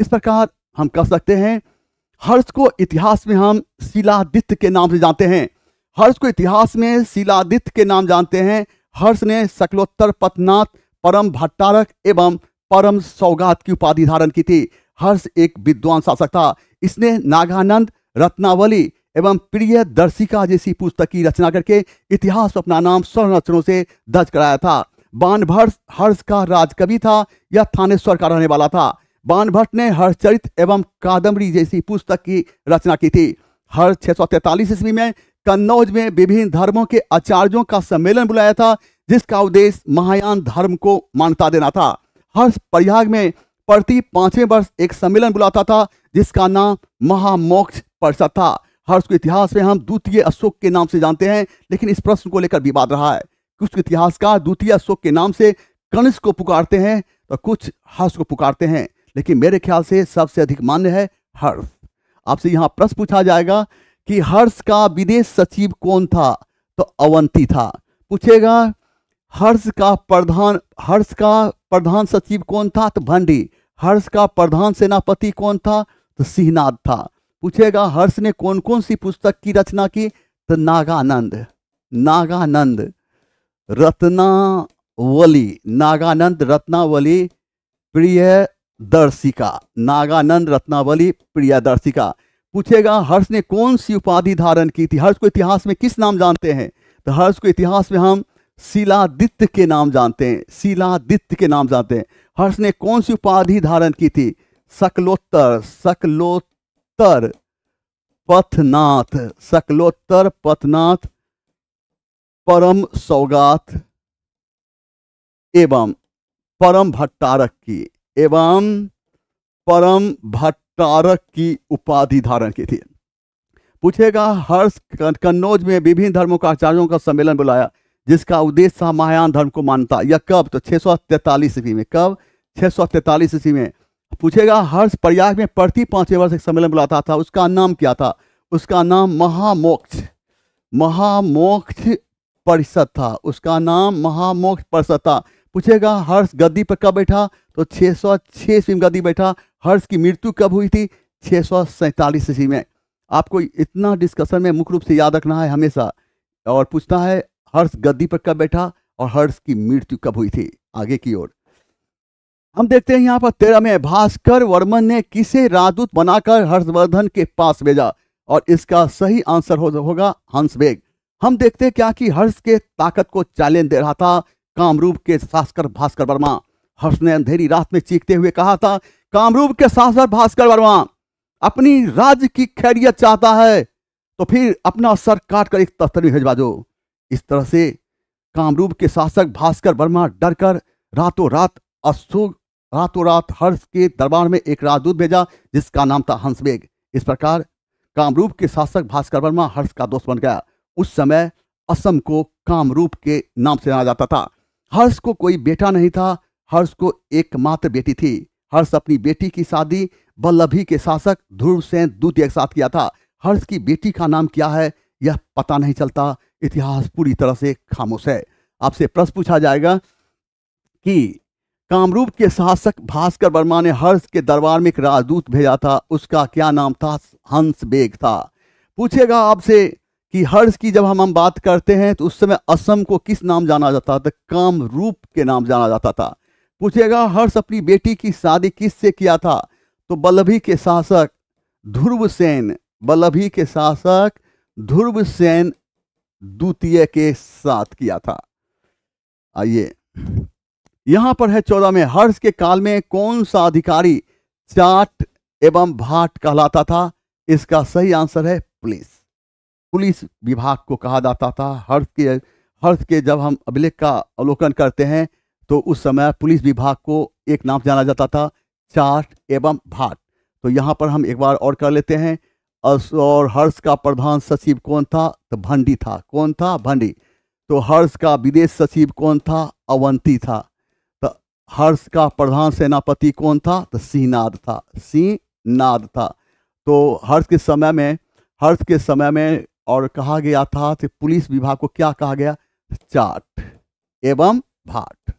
इस प्रकार हम कह सकते हैं हर्ष को इतिहास में हम शिलादित्य के नाम से जानते हैं। हर्ष ने शकलोत्तर पथनाथ, परम भट्टारक एवं परम सौगात की उपाधि धारण की थी। हर्ष एक विद्वान शासक था। इसने नागानंद, रत्नावली एवं प्रिय दर्शिका जैसी पुस्तक की रचना करके इतिहास में अपना नाम स्वर्ण अक्षरों से दर्ज कराया था। बाणभट्ट हर्ष का राजकवि था। यह थानेश्वर का रहने वाला था। बाणभट्ट ने हर्षचरित एवं कादम्बरी जैसी पुस्तक की रचना की थी। हर्ष 643 ईस्वी में कन्नौज में विभिन्न धर्मों के आचार्यों का सम्मेलन बुलाया था, जिसका उद्देश्य महायान धर्म को मान्यता देना था। हर्ष प्रयाग में प्रति 5वें वर्ष एक सम्मेलन बुलाता था, जिसका नाम महामोक्ष परिषद था। हर्ष को इतिहास में हम द्वितीय अशोक के नाम से जानते हैं, लेकिन इस प्रश्न को लेकर विवाद रहा है। कुछ इतिहासकार द्वितीय अशोक के नाम से कनिष्क को पुकारते हैं तो कुछ हर्ष को पुकारते हैं, लेकिन मेरे ख्याल से सबसे अधिक मान्य है हर्ष। आपसे यहाँ प्रश्न पूछा जाएगा कि हर्ष का विदेश सचिव कौन था? तो अवंती था। पूछेगा हर्ष का प्रधान सचिव कौन था? तो भंडी। हर्ष का प्रधान सेनापति कौन था? तो सिंहनाद था। पूछेगा हर्ष ने कौन कौन सी पुस्तक की रचना की? तो नागानंद, रत्नावली, प्रियदर्शिका। पूछेगा हर्ष ने कौन सी उपाधि धारण की थी? हर्ष को इतिहास में किस नाम जानते हैं? तो हर्ष को इतिहास में हम शिलादित्य के नाम जानते हैं। हर्ष ने कौन सी उपाधि धारण की थी? शकलोत्तर पथनाथ, परम सौगात एवं परम भट्टारक की उपाधि धारण की थी। पूछेगा हर्ष कन्नौज में विभिन्न धर्मों का आचार्यों का सम्मेलन बुलाया जिसका उद्देश्य था महायान धर्म को मानता। यह कब? तो 643 ईस्वी में। कब? 643 ईस्वी में। पूछेगा हर्ष प्रयाग में प्रति 5 वर्ष एक सम्मेलन बुलाता था, उसका नाम क्या था? उसका नाम महामोक्ष परिषद था। उसका नाम महामोक्ष परिषद था। पूछेगा हर्ष गद्दी पर कब बैठा? तो 606 ईस्वी में गद्दी बैठा। हर्ष की मृत्यु कब हुई थी? 647 ईस्वी में। आपको इतना डिस्कशन में मुख्य रूप से याद रखना है हमेशा। और पूछना है हर्ष गद्दी पर कब बैठा और हर्ष की मृत्यु कब हुई थी। आगे की ओर हम देखते हैं यहाँ पर 13 में भास्कर वर्मन ने किसे राजदूत बनाकर हर्षवर्धन के पास भेजा? और इसका सही आंसर होगा हंसबेग। हम देखते हैं क्या कि हर्ष के ताकत को चैलेंज दे रहा था कामरूप के शासक भास्कर वर्मा। हर्ष ने अंधेरी रात में चीखते हुए कहा था, कामरूप के शासक भास्कर वर्मा अपनी राज्य की खैरियत चाहता है तो फिर अपना सर काट कर एक तख्तर में भिजवा दो। इस तरह से कामरूप के शासक भास्कर वर्मा डरकर रातों रात हर्ष के दरबार में एक राजदूत भेजा जिसका नाम था हंसबेग। इस प्रकार कामरूप के शासक भास्कर वर्मा हर्ष का दोस्त बन गया। उस समय असम को कामरूप के नाम से जाना जाता था। हर्ष को कोई बेटा नहीं था, हर्ष को एकमात्र बेटी थी। हर्ष अपनी बेटी की शादी वल्लभी के शासक ध्रुवसेन द्वितीय के साथ किया था। हर्ष की बेटी का नाम क्या है यह पता नहीं चलता। इतिहास पूरी तरह से खामोश है। आपसे प्रश्न पूछा जाएगा कि कामरूप के शासक भास्कर वर्मा ने हर्ष के दरबार में एक राजदूत भेजा था, उसका क्या नाम था? हंसबेग था। पूछेगा आपसे कि हर्ष की जब हम बात करते हैं तो उस समय असम को किस नाम जाना जाता था? कामरूप के नाम जाना जाता था। पूछेगा हर्ष अपनी बेटी की शादी किससे किया था? तो वल्लभी के शासक ध्रुवसेन द्वितीय के साथ किया था। आइए यहां पर है 14 में हर्ष के काल में कौन सा अधिकारी चाट एवं भाट कहलाता था? इसका सही आंसर है पुलिस विभाग को कहा जाता था। हर्ष के जब हम अभिलेख का अवलोकन करते हैं तो उस समय पुलिस विभाग को एक नाम जाना जाता था, चाट एवं भाट। तो यहाँ पर हम एक बार और कर लेते हैं। और हर्ष का प्रधान सचिव कौन था? तो भंडी था। कौन था? भंडी। तो हर्ष का विदेश सचिव कौन था? अवंती था। तो हर्ष का प्रधान सेनापति कौन था? तो सिंहनाद था। तो हर्ष के समय में और कहा गया था कि पुलिस विभाग को क्या कहा गया? चाट एवं भाट।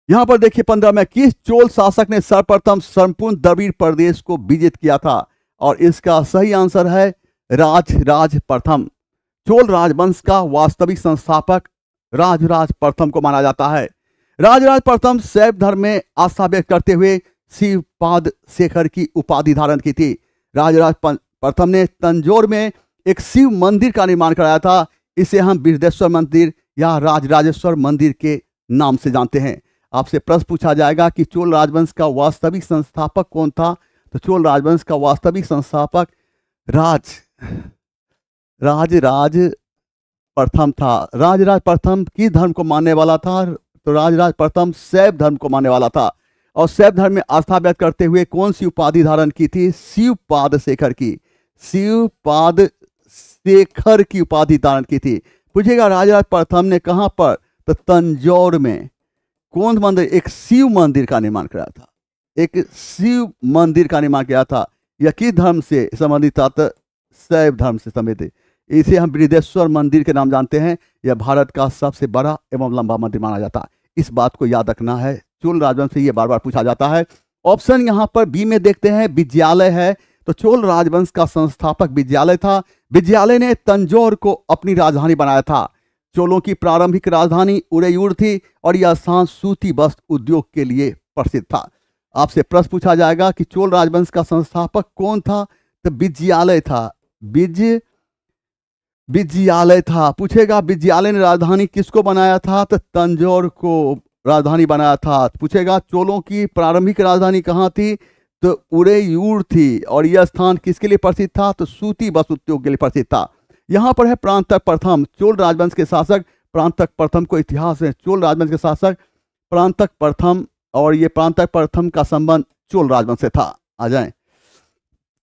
यहां पर देखिए 15 में किस चोल शासक ने सर्वप्रथम संपूर्ण द्रविड़ प्रदेश को विजित किया था? और इसका सही आंसर है राजराज प्रथम। चोल राजवंश का वास्तविक संस्थापक राजराज प्रथम को माना जाता है। राजराज प्रथम शैव धर्म में आस्था व्यक्त करते हुए शिवपाद शेखर की उपाधि धारण की थी। राजराज प्रथम ने तंजौर में एक शिव मंदिर का निर्माण कराया था। इसे हम बृहदेश्वर मंदिर या राजराजेश्वर मंदिर के नाम से जानते हैं। आपसे प्रश्न पूछा जाएगा कि चोल राजवंश का वास्तविक संस्थापक कौन था? तो चोल राजवंश का वास्तविक संस्थापक राजराज प्रथम था। राजराज प्रथम किस धर्म को मानने वाला था? तो राजराज प्रथम शैव धर्म को मानने वाला था। और शैव धर्म में आस्था व्यक्त करते हुए कौन सी उपाधि धारण की थी? शिवपाद शेखर की उपाधि धारण की थी। पूछेगा राजराज प्रथम ने कहां पर? तो तंजौर में कौन मंदिर? एक शिव मंदिर का निर्माण कराया था। यह किस धर्म से संबंधित था? तो शैव धर्म से संबंधित। इसे हम बृहदेश्वर मंदिर के नाम जानते हैं। यह भारत का सबसे बड़ा एवं लंबा मंदिर माना जाता है। इस बात को याद रखना है। चोल राजवंश से यह बार बार पूछा जाता है। ऑप्शन यहाँ पर बी में देखते हैं, विजयालय है। तो चोल राजवंश का संस्थापक विजयालय था। विजयालय ने तंजौर को अपनी राजधानी बनाया था। चोलों की प्रारंभिक राजधानी उरेयूर थी और यह स्थान सूती वस्त्र उद्योग के लिए प्रसिद्ध था। आपसे प्रश्न पूछा जाएगा कि चोल राजवंश का संस्थापक कौन था? तो विजयालय था। पूछेगा विजयालय ने राजधानी किसको बनाया था? तो तंजौर को राजधानी बनाया था। पूछेगा चोलों की प्रारंभिक राजधानी कहाँ थी? तो उरेयूर थी। और यह स्थान किसके लिए प्रसिद्ध था? तो सूती वस्त्र उद्योग के लिए प्रसिद्ध था। यहाँ पर है प्रांतक प्रथम। चोल राजवंश के शासक प्रांतक प्रथम को इतिहास है। चोल राजवंश के शासक प्रांतक प्रथम, और ये प्रांतक प्रथम का संबंध चोल राजवंश से था। आ जाएं।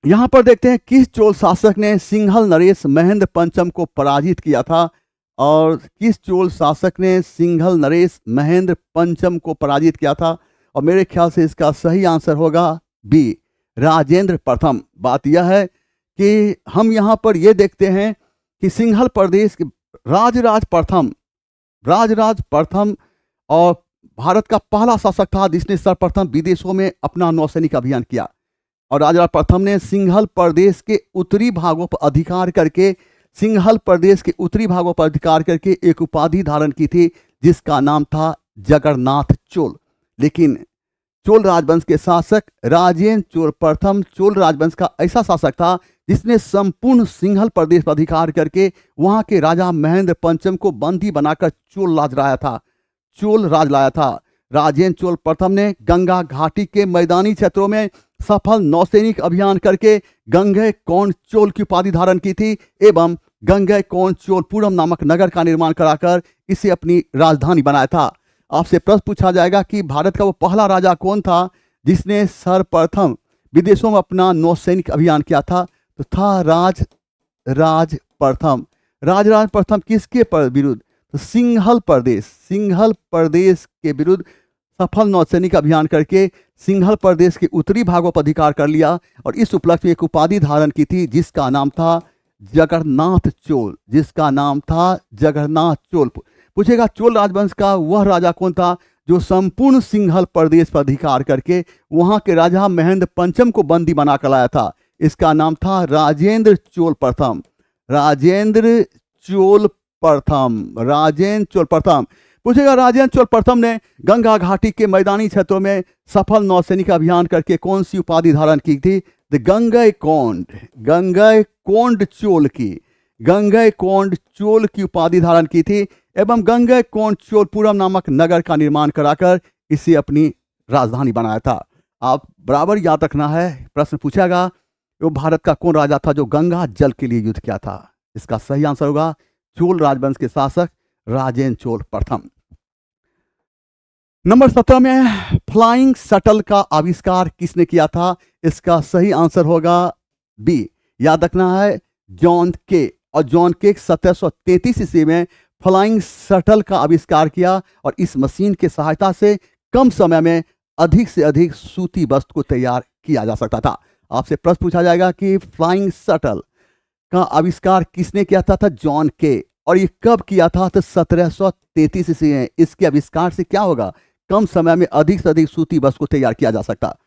यहाँ पर देखते हैं किस चोल शासक ने सिंघल नरेश महेंद्र पंचम को पराजित किया था, और किस चोल शासक ने सिंघल नरेश महेंद्र पंचम को पराजित किया था। और मेरे ख्याल से इसका सही आंसर होगा बी, राजेंद्र प्रथम। बात यह है कि हम यहाँ पर यह देखते हैं कि सिंघल प्रदेश के राजराज प्रथम और भारत का पहला शासक था जिसने सर्वप्रथम विदेशों में अपना नौसैनिक अभियान किया। और राजराज प्रथम ने सिंघल प्रदेश के उत्तरी भागों पर अधिकार करके एक उपाधि धारण की थी जिसका नाम था जगन्नाथ चोल। लेकिन चोल राजवंश के शासक राजेंद्र चोल प्रथम चोल राजवंश का ऐसा शासक था जिसने संपूर्ण सिंघल प्रदेश पर अधिकार करके वहां के राजा महेंद्र पंचम को बंदी बनाकर चोल राज लाया था। राजेंद्र चोल प्रथम ने गंगा घाटी के मैदानी क्षेत्रों में सफल नौसैनिक अभियान करके गंगैकोंड चोल की उपाधि धारण की थी एवं गंगैकोंड चोलपुरम नामक नगर का निर्माण कराकर इसे अपनी राजधानी बनाया था। आपसे प्रश्न पूछा जाएगा कि भारत का वो पहला राजा कौन था जिसने सर्वप्रथम विदेशों में अपना नौसैनिक अभियान किया था, तो था राज प्रथम किसके विरुद्ध, तो सिंघल प्रदेश के विरुद्ध सफल नौसैनिक अभियान करके सिंघल प्रदेश के उत्तरी भागों पर अधिकार कर लिया और इस उपलक्ष्य में एक उपाधि धारण की थी जिसका नाम था जगन्नाथ चोल। पूछेगा चोल राजवंश का वह राजा कौन था जो संपूर्ण सिंघल प्रदेश पर अधिकार करके वहां के राजा महेंद्र पंचम को बंदी बनाकर लाया था। इसका नाम था राजेंद्र चोल प्रथम। पूछेगा राजेंद्र चोल प्रथम ने गंगा घाटी के मैदानी क्षेत्रों में सफल नौसैनिक अभियान करके कौन सी उपाधि धारण की थी, द गंगैकोंड चोल की उपाधि धारण की थी एवं गंगैकोंड चोलपुरम नामक नगर का निर्माण कराकर इसे अपनी राजधानी बनाया था। आप बराबर याद रखना है, प्रश्न पूछेगा वो भारत का कौन राजा था जो गंगा जल के लिए युद्ध किया था। इसका सही आंसर होगा चोल राजवंश के शासक राजेंद्र चोल प्रथम। नंबर 17 में फ्लाइंग शटल का आविष्कार किसने किया था, इसका सही आंसर होगा बी, याद रखना है जॉन के। और जॉन के 1733 ईस्वी में फ्लाइंग शटल का आविष्कार किया और इस मशीन की सहायता से कम समय में अधिक से अधिक सूती वस्त्र को तैयार किया जा सकता था। आपसे प्रश्न पूछा जाएगा कि फ्लाइंग शटल का आविष्कार किसने किया था जॉन के, और ये कब किया था, तो 1733 ईस्वी में। इसके आविष्कार से क्या होगा, कम समय में अधिक से अधिक सूती वस्त्र को तैयार किया जा सकता।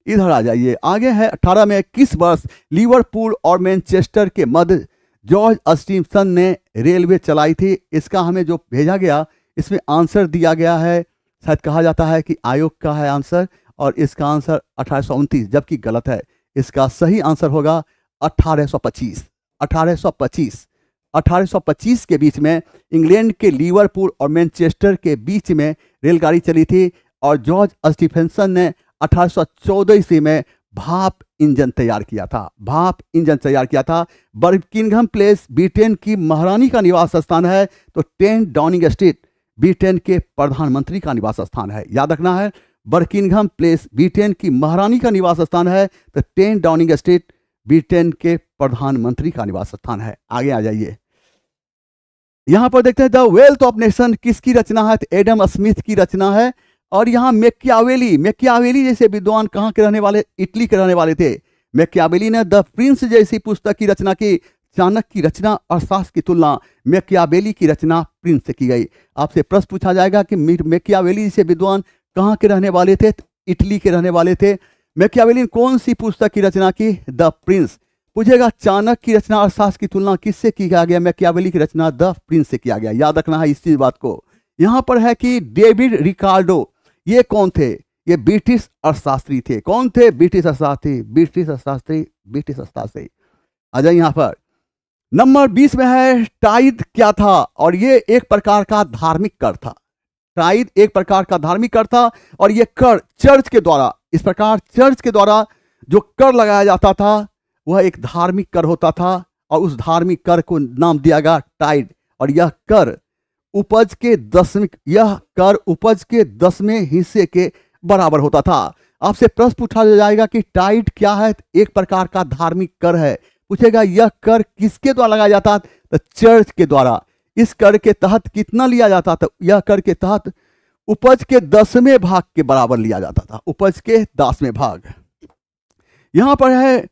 इधर आ जाइए, आगे है 18 में किस वर्ष लिवरपूल और मैनचेस्टर के मध्य जॉर्ज स्टीफंसन ने रेलवे चलाई थी। इसका हमें जो भेजा गया इसमें आंसर दिया गया है, शायद कहा जाता है कि आयोग का है आंसर, और इसका आंसर 1829 जबकि गलत है। इसका सही आंसर होगा 1825 के बीच में इंग्लैंड के लिवरपूल और मैनचेस्टर के बीच में रेलगाड़ी चली थी और जॉर्ज स्टीफंसन ने 1814 ईस्वी में भाप इंजन तैयार किया था। बर्किंघम प्लेस ब्रिटेन की महारानी का निवास स्थान है, तो 10 डाउनिंग स्ट्रीट ब्रिटेन के प्रधानमंत्री का निवास स्थान है। याद रखना है, बर्किंघम प्लेस ब्रिटेन की महारानी का निवास स्थान है, तो 10 डाउनिंग स्ट्रीट ब्रिटेन के प्रधानमंत्री का निवास स्थान है। आगे आ जाइए, यहां पर देखते हैं द वेल्थ ऑफ नेशन किसकी रचना है, तो एडम स्मिथ की रचना है। और यहाँ मैकियावेली जैसे विद्वान कहाँ के रहने वाले, इटली के रहने वाले थे। मैकियावेली ने द प्रिंस जैसी पुस्तक की रचना की। चाणक्य की रचना अर्थशास्त्र की तुलना मैकियावेली की रचना प्रिंस से की गई। आपसे प्रश्न पूछा जाएगा कि मैकियावेली जैसे विद्वान कहाँ के रहने वाले थे, इटली के रहने वाले थे। मैकियावेली ने कौन सी पुस्तक की रचना की, द प्रिंस। पूछेगा चाणक्य की रचना अर्थशास्त्र की तुलना किससे किया गया, मैकियावेली की रचना द प्रिंस से किया गया। याद रखना है इस चीज बात को। यहाँ पर है कि डेविड रिकार्डो, ये कौन थे, ये ब्रिटिश अर्थशास्त्री थे। कौन थे, ब्रिटिश अर्थशास्त्री। आ जाए यहाँ पर। नंबर 20 में है टाइद क्या था, और ये एक प्रकार का धार्मिक कर था। टाइद एक प्रकार का धार्मिक कर था और ये कर चर्च के द्वारा, इस प्रकार चर्च के द्वारा जो कर लगाया जाता था वह एक धार्मिक कर होता था और उस धार्मिक कर को नाम दिया गया टाइड। और यह कर उपज के 10वें हिस्से के बराबर होता था। आपसे प्रश्न पूछा जाएगा कि टाइट क्या है? एक प्रकार का धार्मिक कर है। पूछेगा यह कर किसके द्वारा लगाया जाता है? तो चर्च के द्वारा। इस कर के तहत कितना लिया जाता था? यह कर के तहत उपज के 10वें भाग के बराबर लिया जाता था। उपज के 10वें भाग। यहां पर है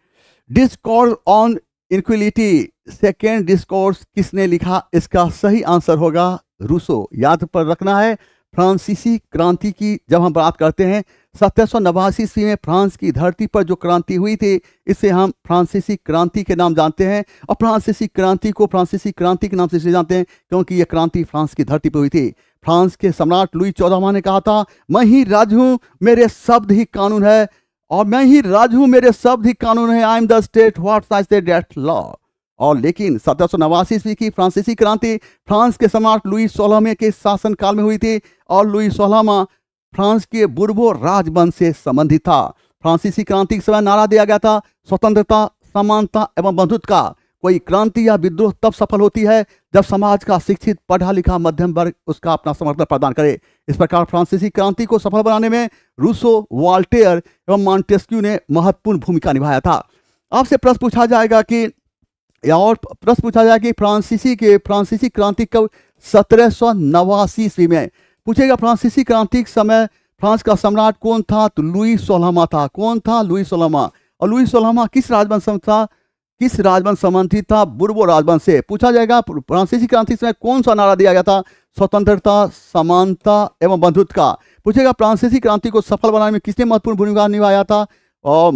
डिस्कोर्स ऑन इनक्विलिटी। सेकेंड डिस्कोर्स किसने लिखा? इसका सही आंसर होगा रूसो। याद पर रखना है फ्रांसीसी क्रांति की जब हम बात करते हैं 1789 ईस्वी में फ्रांस की धरती पर जो क्रांति हुई थी, इसे हम फ्रांसीसी क्रांति के नाम जानते हैं। और फ्रांसीसी क्रांति को फ्रांसीसी क्रांति के नाम से इसलिए जानते हैं क्योंकि यह क्रांति फ्रांस की धरती पर हुई थी। फ्रांस के सम्राट लुई 14वां ने कहा था, मैं ही राज हूं, मेरे शब्द ही कानून है, और मैं ही राज हूं, मेरे शब्द ही कानून है। I am the state what I say that law. और लेकिन 1789 ईस्वी की फ्रांसीसी क्रांति फ्रांस के सम्राट लुई 16वें के शासनकाल में हुई थी, और लुई 16वां फ्रांस के बुर्बो राजवंश से संबंधित था। फ्रांसीसी क्रांति के समय नारा दिया गया था स्वतंत्रता, समानता एवं बंधुत्व का। कोई क्रांति या विद्रोह तब सफल होती है जब समाज का शिक्षित पढ़ा लिखा मध्यम वर्ग उसका अपना समर्थन प्रदान करे। इस प्रकार फ्रांसीसी क्रांति को सफल बनाने में रूसो, वॉल्टेयर एवं मॉन्टेस्क्यू ने महत्वपूर्ण भूमिका निभाया था। आपसे प्रश्न पूछा जाएगा कि फ्रांसीसी क्रांति कब? 1789 ईस्वी में। पूछेगा फ्रांसीसी क्रांति के समय फ्रांस का सम्राट कौन था? तो लुई 16वां था। कौन था? लुई 16वां। और लुई 16वां किस राजवंश था? किस राजवंश संबंधित था? बुर्बो राजवंश से। पूछा जाएगा फ्रांसीसी क्रांति समय कौन सा नारा दिया गया था? स्वतंत्रता, समानता एवं बंधुत्व का। पूछेगा फ्रांसीसी क्रांति को सफल बनाने में किसने महत्वपूर्ण भूमिका निभाया था? और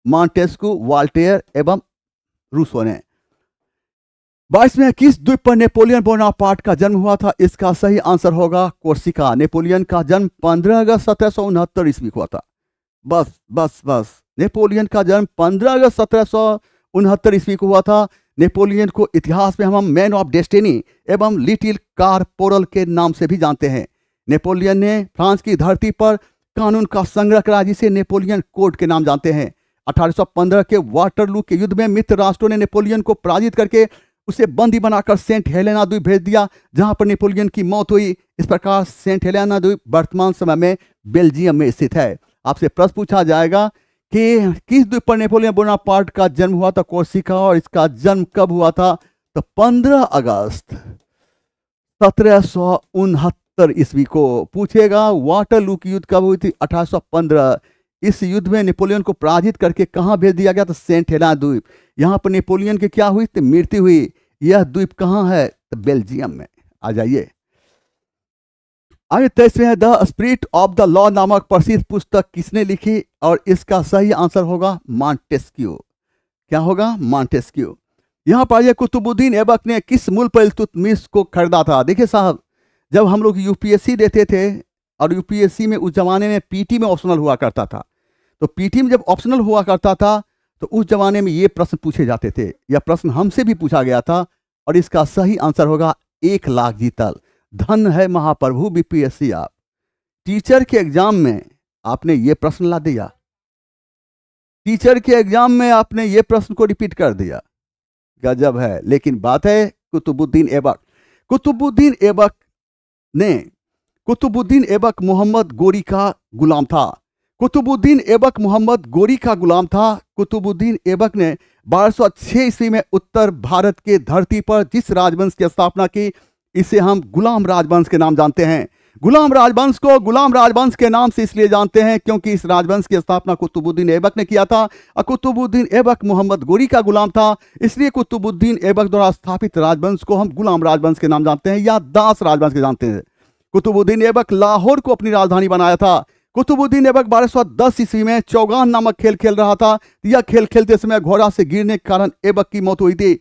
मॉन्टेस्क्यू, वॉल्टेयर एवं रूसो ने। 22 में किस द्वीप पर नेपोलियन बोनापार्ट का जन्म हुआ था? इसका सही आंसर होगा कोर्सिका। नेपोलियन का जन्म 15 अगस्त 1769 ईस्वी को हुआ था। बस नेपोलियन का जन्म 15 अगस्त 1769 ईस्वी को हुआ था। नेपोलियन को इतिहास में हम मैन ऑफ डेस्टिनी एवं लिटिल कारपोरल के नाम से भी जानते हैं। नेपोलियन ने फ्रांस की धरती पर कानून का संग्रह करा, जिसे नेपोलियन कोड के नाम जानते हैं। 1815 के वाटरलू के युद्ध में मित्र राष्ट्रों ने नेपोलियन को पराजित करके उसे बंदी बनाकर सेंट हेलेना द्वीप भेज दिया, जहां पर नेपोलियन की मौत हुई। इस प्रकार सेंट हेलेना द्वीप वर्तमान समय में बेल्जियम में स्थित है। आपसे प्रश्न पूछा जाएगा कि किस द्वीप पर नेपोलियन बोनापार्ट का जन्म हुआ था? कोर्सिका। और इसका जन्म कब हुआ था? तो 15 अगस्त 1769 ईस्वी को। पूछेगा वाटरलू की युद्ध कब हुई थी? 1815। इस युद्ध में नेपोलियन को पराजित करके कहां भेज दिया गया? तो सेंट हेलेना द्वीप। यहां पर नेपोलियन की क्या हुई? तो मृत्यु हुई। यह द्वीप कहां है? तो बेल्जियम में। आ जाइए। आइए 23 में the spirit of the law नामक प्रसिद्ध पुस्तक किसने लिखी? और इसका सही आंसर होगा मॉन्टेस्क्यू। क्या होगा? मॉन्टेस्क्यू। यहां पर कुतुबुद्दीन ऐबक ने किस मुल्क पर इल्तुतमिश को खरीदा था? देखिए साहब, जब हम लोग यूपीएससी देते थे, और यूपीएससी में उस जमाने में पीटी में ऑप्शनल हुआ करता था, तो पीटी में जब ऑप्शनल हुआ करता था तो उस जमाने में ये प्रश्न पूछे जाते थे। यह प्रश्न हमसे भी पूछा गया था, और इसका सही आंसर होगा 1 लाख जीतल। धन है महाप्रभु बीपीएससी। आप टीचर के एग्जाम में आपने ये प्रश्न ला दिया, टीचर के एग्जाम में आपने ये प्रश्न को रिपीट कर दिया। गजब है। लेकिन बात है कुतुबुद्दीन ऐबक। कुतुबुद्दीन ऐबक मोहम्मद गोरी का गुलाम था। कुतुबुद्दीन ऐबक मोहम्मद गोरी का गुलाम था। कुतुबुद्दीन ऐबक ने 1206 ईस्वी में उत्तर भारत के धरती पर जिस राजवंश की स्थापना की, इसे हम गुलाम राजवंश के नाम जानते हैं। गुलाम राजवंश को गुलाम राजवंश के नाम से इसलिए जानते हैं क्योंकि इस राजवंश की स्थापना कुतुबुद्दीन ऐबक ने किया था। और कुतुबुद्दीन ऐबक मोहम्मद गोरी का गुलाम था, इसलिए कुतुबुद्दीन ऐबक द्वारा स्थापित राजवंश को हम गुलाम राजवंश के नाम जानते हैं, या दास राजवंश के जानते हैं। कुतुबुद्दीन ऐबक लाहौर को अपनी राजधानी बनाया था। कुतुबुद्दीन ऐबक 1210 ईस्वी में चौगान नामक खेल खेल रहा था। यह खेल खेलते समय घोड़ा से गिरने के कारण ऐबक की मौत हुई थी।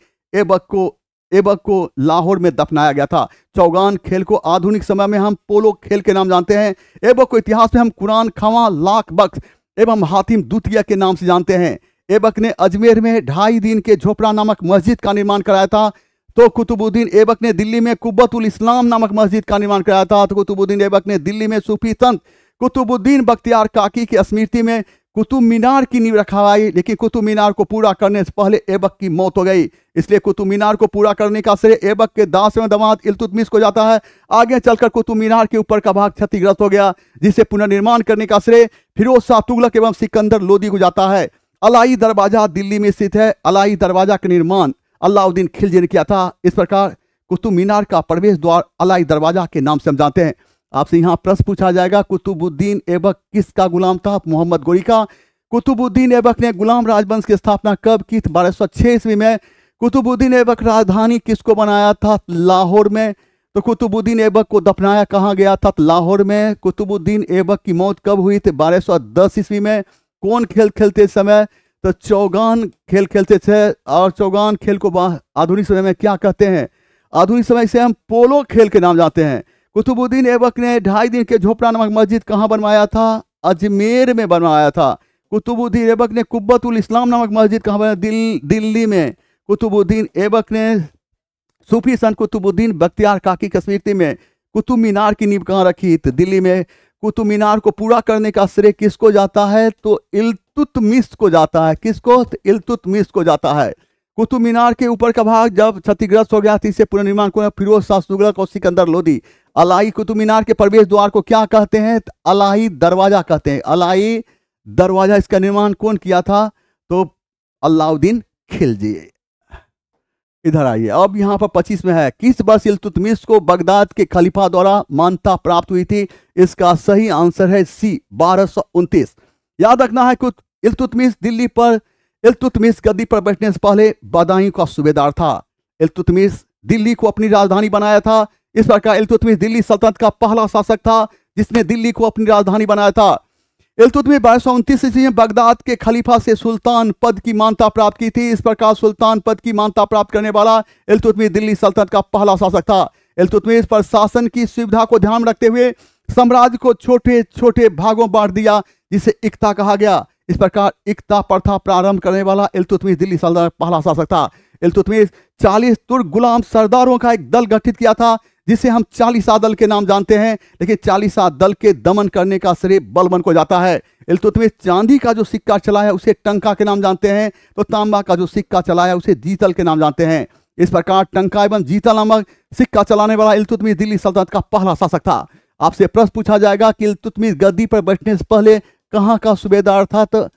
ऐबक को लाहौर में दफनाया गया था। चौगान खेल को आधुनिक समय में हम पोलो खेल के नाम जानते हैं। ऐबक को इतिहास में हम कुरान खावा, लाख बख्श एवं हातिम द्वितीय के नाम से जानते हैं। ऐबक ने अजमेर में 2.5 दिन के झोपड़ा नामक मस्जिद का निर्माण कराया था। तो कुतुबुद्दीन ऐबक ने दिल्ली में कुब्बतुल इस्लाम नामक मस्जिद का निर्माण कराया था। तो कुतुबुद्दीन ऐबक ने दिल्ली में सूफी संत कुतुबुद्दीन बख्तियार काकी की स्मृति में कुतुब मीनार की नींव रखवाई, लेकिन कुतुब मीनार को पूरा करने से पहले ऐबक की मौत हो गई। इसलिए कुतुब मीनार को पूरा करने का श्रेय ऐबक के दासवें दामाद इल्तुतमिश को जाता है। आगे चलकर कुतुब मीनार के ऊपर का भाग क्षतिग्रस्त हो गया, जिसे पुनर्निर्माण करने का श्रेय फिरोज शाह तुगलक एवं सिकंदर लोदी को जाता है। अलाई दरवाजा दिल्ली में स्थित है। अलाई दरवाजा का निर्माण अलाउद्दीन खिलजी ने किया था। इस प्रकार कुतुब मीनार का प्रवेश द्वार अलाई दरवाजा के नाम से हम जानते हैं। आपसे यहाँ प्रश्न पूछा जाएगा, कुतुबुद्दीन ऐबक किसका गुलाम था? मोहम्मद गोरी का। कुतुबुद्दीन ऐबक ने गुलाम राजवंश की स्थापना कब की? 1206 ईस्वी में। कुतुबुद्दीन ऐबक राजधानी किसको बनाया था? लाहौर में। तो कुतुबुद्दीन ऐबक को दफनाया कहाँ गया था? लाहौर में। कुतुबुद्दीन ऐबक की मौत कब हुई थी? 1210 ईस्वी में। कौन खेल खेलते समय? तो चौगान खेल खेलते थे। और चौगान खेल को आधुनिक समय में क्या कहते हैं? आधुनिक समय से हम पोलो खेल के नाम जानते हैं। कुतुबुद्दीन ऐबक ने 2.5 दिन के झोपड़ा नामक मस्जिद कहाँ बनवाया था? अजमेर में बनवाया था। कुतुबुद्दीन ऐबक ने कुब्बतुल इस्लाम नामक मस्जिद कहाँ बनाया? दिल्ली में। कुतुबुद्दीन ऐबक ने सूफी संत कुतुबुद्दीन बख्तियार काकी कस्मीरती में कुतुब मीनार की नींव कहाँ रखी? तो दिल्ली में। कुतुब मीनार को पूरा करने का श्रेय किसको जाता है? तो इल्तुतमिश को जाता है। किसको? तो इल्तुतमिश को जाता है। कुतुब मीनार के ऊपर का भाग जब क्षतिग्रस्त हो गया था, इसे पुनर्निर्माण को फिरोज शाह तुगलक और सिकंदर लोदी। अलाई कुतुब मीनार के प्रवेश द्वार को क्या कहते हैं? तो अलाई दरवाजा कहते हैं। अलाई दरवाजा, इसका निर्माण कौन किया था? तो अलाउद्दीन खिलजी। इधर आइए, अब यहाँ पर 25 में है, किस वर्ष इल्तुतमिश को बगदाद के खलीफा द्वारा मान्यता प्राप्त हुई थी? इसका सही आंसर है सी, 1229। याद रखना है कुछ इल्तुतमिश दिल्ली पर इल्तुतमिश गद्दी पर बैठने से पहले बदायूं का सूबेदार था। इल्तुतमिश दिल्ली को अपनी राजधानी बनाया था। इस प्रकार इल्तुतमिश दिल्ली सल्तनत का पहला शासक था जिसने दिल्ली को अपनी राजधानी बनाया था। इल्तुतमिश 1229 ईस्वी में बगदाद के खलीफा से सुल्तान पद की मान्यता प्राप्त की थी। इस प्रकार सुल्तान पद की मान्यता प्राप्त करने वाला इल्तुतमिश दिल्ली सल्तनत का पहला शासक था। इल्तुतमिश प्रशासन की सुविधा को ध्यान में रखते हुए साम्राज्य को छोटे छोटे भागों बांट दिया, जिसे इक्ता कहा गया। इस प्रकार इक्ता प्रथा प्रारंभ करने वाला इल्तुतमिश दिल्ली सल्तनत का पहला शासक था। इल्तुतमिश 40 तुर्क गुलाम सरदारों का एक दल गठित किया था, जिसे हम 40 दल के नाम जानते हैं। लेकिन 40 दल के दमन करने का श्रेय बलबन को जाता है। इल्तुतमिश चांदी का जो सिक्का चलाया उसे टंका के नाम जानते हैं, तो तांबा का जो सिक्का चलाया उसे जीतल के नाम जानते हैं। इस प्रकार टंका एवं जीतल नामक सिक्का चलाने वाला इल्तुतमिश दिल्ली सल्तनत का पहला शासक था। आपसे प्रश्न पूछा जाएगा कि इल्तुतमिश गद्दी पर बैठने से पहले कहाँ का सूबेदार था? तो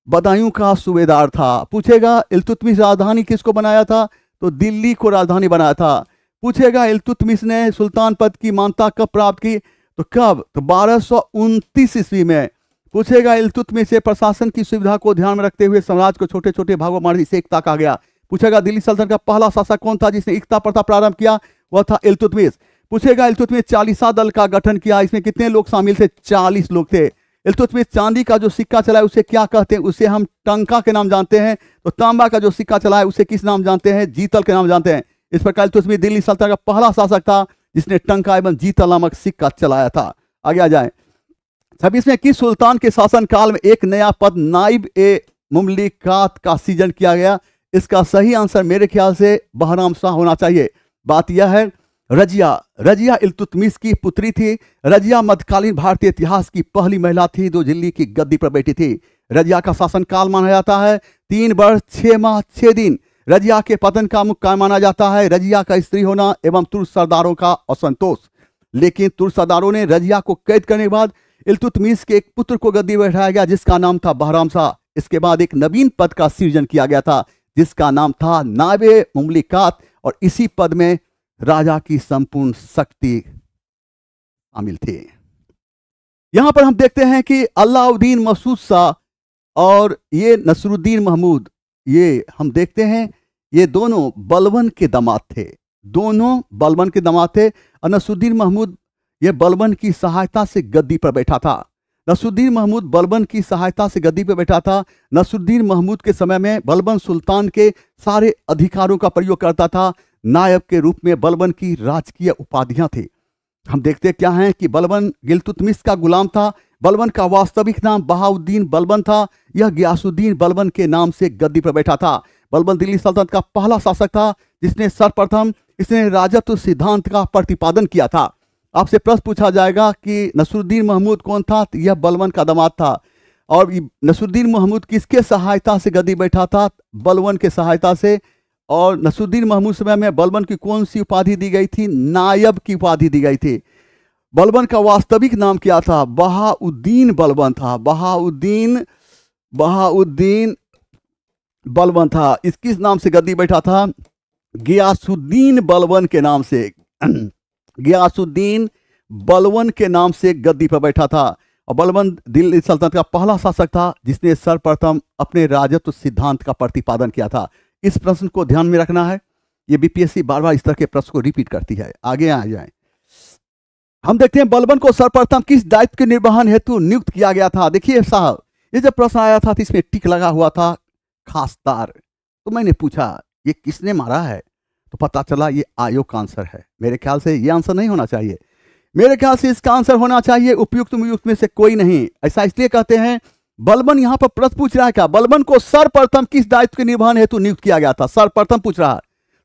बदायूं का सूबेदार था। पूछेगा इल्तुतमिश राजधानी किसको बनाया था? तो दिल्ली को राजधानी बनाया था। पूछेगा इल्तुतमिश ने सुल्तान पद की मान्यता कब प्राप्त की? तो कब? तो 1229 ईस्वी में। पूछेगा इल्तुतमिश से प्रशासन की सुविधा को ध्यान में रखते हुए साम्राज्य को छोटे छोटे भागों में इसे इक्ता कहा गया। पूछेगा दिल्ली सल्तनत का पहला शासक कौन था जिसने इक्ता प्रथा प्रारंभ किया? वह था इल्तुतमिश। पूछेगा इल्तुतमिश 40 दल का गठन किया, इसमें कितने लोग शामिल थे? 40 लोग थे। इल्तुतमिश चांदी का जो सिक्का चलाया उसे क्या कहते हैं? उसे हम टंका के नाम जानते हैं। तो तांबा का जो सिक्का चलाया उसे किस नाम जानते हैं? जीतल के नाम जानते हैं। इस प्रकार इल्तुतमिश दिल्ली सल्तनत का पहला शासक था जिसने टंका एवं जीतल नामक सिक्का चलाया था। आगे आ जाए, 26 में किस सुल्तान के शासन काल में एक नया पद नाइब ए मुमलिकात का सृजन किया गया? इसका सही आंसर मेरे ख्याल से बहराम शाह होना चाहिए। बात यह है, रजिया। रजिया इल्तुतमिश की पुत्री थी। रजिया मध्यकालीन भारतीय इतिहास की पहली महिला थी जो दिल्ली की गद्दी पर बैठी थी। रजिया का शासनकाल माना जाता है 3 वर्ष 6 माह 6 दिन। रजिया के पतन का मुख्य कारण माना जाता है रजिया का स्त्री होना एवं तुर्क सरदारों का असंतोष। लेकिन तुर्क सरदारों ने रजिया को कैद करने के बाद इल्तुतमिश के एक पुत्र को गद्दी पर बैठाया गया जिसका नाम था बहराम शाह। इसके बाद एक नवीन पद का सृजन किया गया था जिसका नाम था नायबे मुमलिकात, और इसी पद में राजा की संपूर्ण शक्ति शामिल थी। यहां पर हम देखते हैं कि अलाउद्दीन मसूद शाह और ये नसरुद्दीन महमूद, ये हम देखते हैं ये दोनों बलबन के दामाद थे। दोनों बलबन के दामाद थे। और नसरुद्दीन महमूद ये बलबन की सहायता से गद्दी पर बैठा था। नसरुद्दीन महमूद बलबन की सहायता से गद्दी पर बैठा था। नसरुद्दीन महमूद के समय में बलबन सुल्तान के सारे अधिकारों का प्रयोग करता था। नायब के रूप में बलबन की राजकीय उपाधियां थी। हम देखते क्या हैं कि बलबन इल्तुतमिश का गुलाम था। बलबन का वास्तविक नाम बहाउद्दीन बलबन था। यह गियासुद्दीन बलबन के नाम से गद्दी पर बैठा था। बलबन दिल्ली सल्तनत का पहला शासक था जिसने सर्वप्रथम इसने राजत्व सिद्धांत का प्रतिपादन किया था। आपसे प्रश्न पूछा जाएगा कि नसरुद्दीन महमूद कौन था? यह बलबन का दामाद था। और नसरुद्दीन महमूद किसके सहायता से गद्दी बैठा था? बलबन के सहायता से। और नसरुद्दीन महमूद समय में बलबन की कौन सी उपाधि दी गई थी? नायब की उपाधि दी गई थी। बलबन का वास्तविक नाम क्या था? बहाउद्दीन बलबन था। बहाउद्दीन बलबन था। किस नाम से गद्दी बैठा था? गियासुद्दीन बलबन के नाम से। गियासुद्दीन बलबन के नाम से गद्दी पर बैठा था। और बलबन दिल्ली सल्तनत का पहला शासक था जिसने सर्वप्रथम अपने राजत्व सिद्धांत का प्रतिपादन किया था। इस प्रश्न को ध्यान में रखना है, ये बीपीएससी बार बार इस तरह के प्रश्न को रिपीट करती है। आगे आ जाए, हम देखते हैं बलबन को सर्वप्रथम किस दायित्व के निर्वहन हेतु नियुक्त किया गया था। देखिए साहब, ये जब प्रश्न आया था तो इसमें टिक लगा हुआ था खासदार। तो मैंने पूछा ये किसने मारा है, तो पता चला ये आयोग का आंसर है। मेरे ख्याल से ये आंसर नहीं होना चाहिए। मेरे ख्याल से इसका आंसर होना चाहिए उपयुक्त में से कोई नहीं। ऐसा इसलिए कहते हैं, बलबन यहां पर प्रश्न पूछ रहा है क्या? बलबन को सर्वप्रथम किस दायित्व के निर्वहन हेतु नियुक्त किया गया था? सर्वप्रथम पूछ रहा है,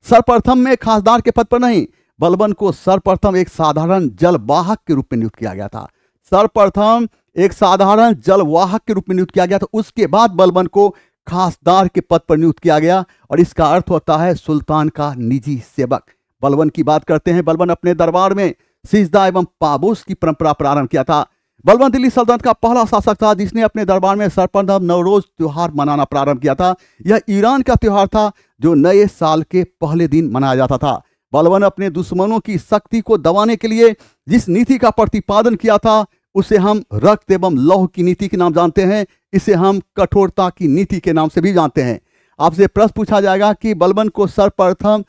सर्वप्रथम में खासदार के पद पर नहीं। बलबन को सर्वप्रथम एक साधारण जलवाहक के रूप में नियुक्त किया गया था। सर्वप्रथम एक साधारण जलवाहक के रूप में नियुक्त किया गया था। उसके बाद बलबन को खासदार के पद पर नियुक्त किया गया और इसका अर्थ होता है सुल्तान का निजी सेवक। बलबन की बात करते हैं। बलबन अपने दरबार में सिजदा एवं पाबोस की परंपरा प्रारंभ किया था। बलबन दिल्ली सल्तनत का पहला शासक था जिसने अपने दरबार में सर्वप्रथम नवरोज त्योहार मनाना प्रारंभ किया था। यह ईरान का त्योहार था जो नए साल के पहले दिन मनाया जाता था। बलबन अपने दुश्मनों की शक्ति को दबाने के लिए जिस नीति का प्रतिपादन किया था उसे हम रक्त एवं लौह की नीति के नाम जानते हैं। इसे हम कठोरता की नीति के नाम से भी जानते हैं। आपसे प्रश्न पूछा जाएगा कि बलबन को सर्वप्रथम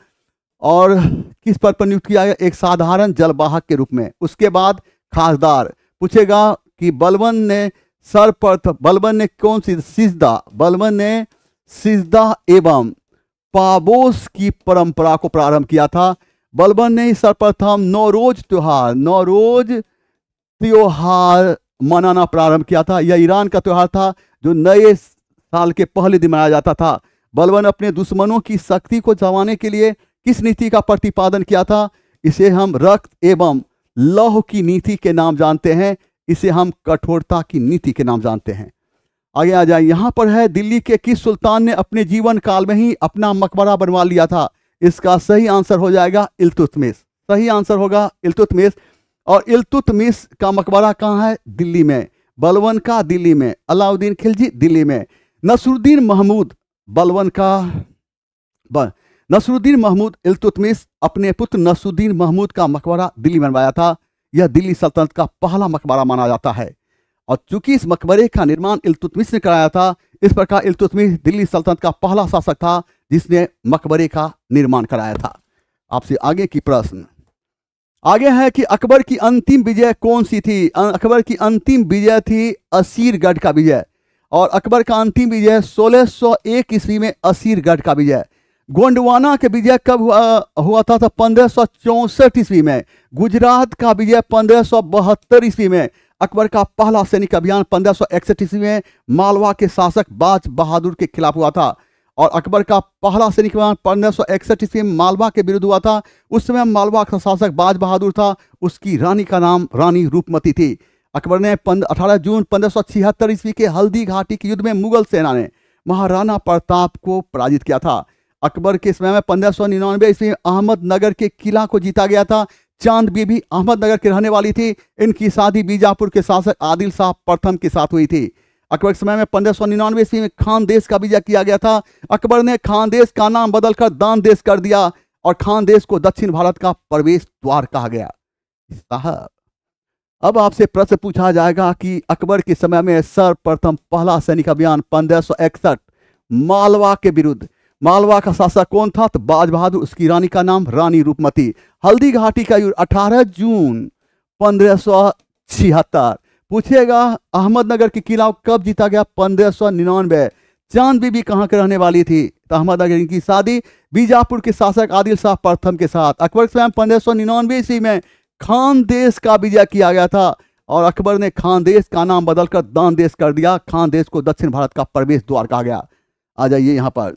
और किस पद पर नियुक्त किया गया? एक साधारण जलवाहक के रूप में। उसके बाद खासदार पूछेगा कि बलबन ने सर्वप्रथम, बलबन ने कौन सी सिजदा, बलबन ने सिजदा एवं पाबोस की परंपरा को प्रारंभ किया था। बलबन ने सर्वप्रथम नौरोज त्योहार मनाना प्रारंभ किया था। यह ईरान का त्योहार था जो नए साल के पहले दिन मनाया जाता था। बलबन अपने दुश्मनों की शक्ति को दबाने के लिए किस नीति का प्रतिपादन किया था? इसे हम रक्त एवं लौह की नीति के नाम जानते हैं। इसे हम कठोरता की नीति के नाम जानते हैं। आगे आ जाए, यहां पर है दिल्ली के किस सुल्तान ने अपने जीवन काल में ही अपना मकबरा बनवा लिया था? इसका सही आंसर हो जाएगा इल्तुतमिश। सही आंसर होगा इल्तुतमिश। और इल्तुतमिश का मकबरा कहाँ है? दिल्ली में। बलबन का दिल्ली में, अलाउद्दीन खिलजी दिल्ली में। नसरुद्दीन महमूद बलबन का नसरुद्दीन महमूद इल्तुतमिश अपने पुत्र नसरुद्दीन महमूद का मकबरा दिल्ली में बनवाया था। यह दिल्ली सल्तनत का पहला मकबरा माना जाता है और चूंकि इस मकबरे का निर्माण इल्तुतमिश ने कराया था, इस प्रकार इल्तुतमिश दिल्ली सल्तनत का पहला शासक था जिसने मकबरे का निर्माण कराया था। आपसे आगे की प्रश्न आगे है कि अकबर की अंतिम विजय कौन सी थी? अकबर की अंतिम विजय थी असीरगढ़ का विजय। और अकबर का अंतिम विजय 1601 ईस्वी में असीरगढ़ का विजय। गोंडवाना के विजय कब हुआ था? 1564 ईस्वी में। गुजरात का विजय 1572 ईस्वी में। अकबर का पहला सैनिक अभियान 1561 ईस्वी में मालवा के शासक बाज बहादुर के खिलाफ हुआ था। और अकबर का पहला सैनिक अभियान 1561 ईस्वी में मालवा के विरुद्ध हुआ था। उस समय मालवा का शासक बाज बहादुर था, उसकी रानी का नाम रानी रूपमती थी। अकबर ने 18 जून 1576 ईस्वी के हल्दी घाटी के युद्ध में मुगल सेना ने महाराणा प्रताप को पराजित किया था। अकबर के समय में 1599 ईस्वी में अहमदनगर के किला को जीता गया था। चांद बीबी अहमदनगर की रहने वाली थी। इनकी शादी बीजापुर के शासक आदिल शाह प्रथम के साथ हुई थी। अकबर के समय में 1599 ईस्वी में खानदेश का विजय किया गया था। अकबर ने खानदेश का नाम बदलकर दानदेश कर दिया और खानदेश को दक्षिण भारत का प्रवेश द्वार कहा गया। साहब, अब आपसे प्रश्न पूछा जाएगा कि अकबर के समय में सर्वप्रथम पहला सैनिक अभियान 1561 मालवा के विरुद्ध, मालवा का शासक कौन था? तो बाज बहादुर, उसकी रानी का नाम रानी रूपमती। हल्दी घाटी का युद्ध 18 जून 1576। पूछेगा अहमदनगर की किला कब जीता गया? 1599। चांद बीबी कहाँ के रहने वाली थी? तो अहमदनगर की शादी बीजापुर के शासक आदिल शाह प्रथम के साथ। अकबर के समय 1599 ईस्वी में खानदेश का विजय किया गया था और अकबर ने खानदेश का नाम बदलकर दानदेश कर दिया। खानदेश को दक्षिण भारत का प्रवेश द्वार कहा गया। आ जाइए यहाँ पर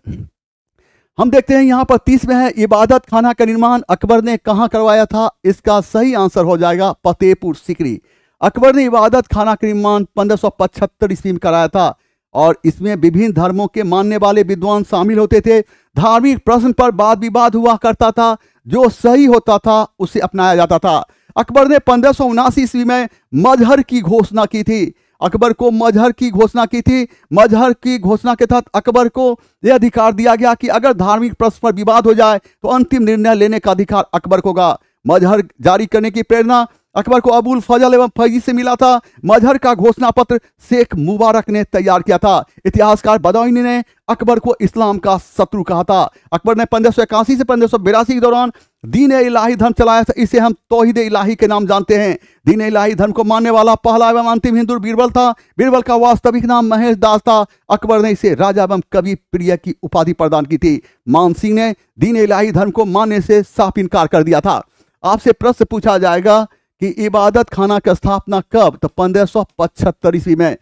हम देखते हैं, यहाँ पर 30 में है इबादत खाना का निर्माण अकबर ने कहाँ करवाया था? इसका सही आंसर हो जाएगा फतेहपुर सीकरी। अकबर ने इबादत खाना का निर्माण 1575 ईस्वी में कराया था और इसमें विभिन्न धर्मों के मानने वाले विद्वान शामिल होते थे। धार्मिक प्रश्न पर वाद विवाद हुआ करता था, जो सही होता था उसे अपनाया जाता था। अकबर ने 1579 ईस्वी में मजहर की घोषणा की थी। अकबर को मजहर की घोषणा की थी। मजहर की घोषणा के तहत अकबर को यह अधिकार दिया गया कि अगर धार्मिक प्रश्न पर विवाद हो जाए तो अंतिम निर्णय लेने का अधिकार अकबर को होगा। मजहर जारी करने की प्रेरणा अकबर को अबुल फजल एवं फैजी से मिला था। मजहर का घोषणा पत्र शेख मुबारक ने तैयार किया था। इतिहासकार बदायूनी ने अकबर को इस्लाम का शत्रु कहा था। अकबर ने 1581 से 1582 के दौरान दीन ए इलाही धर्म चलाया था। इसे हम तौहीद ए इलाही के नाम जानते हैं। दीन ए इलाही धर्म को मानने वाला पहला एवं अंतिम हिंदू बीरबल था। बीरबल का वास्तविक नाम महेश दास था। अकबर ने इसे राजा एवं कवि प्रिय की उपाधि प्रदान की थी। मान सिंह ने दीन ए इलाही धर्म को मानने से साफ इनकार कर दिया था। आपसे प्रश्न पूछा जाएगा कि इबादत खाना की स्थापना कब? तो 1575 ईस्वी में।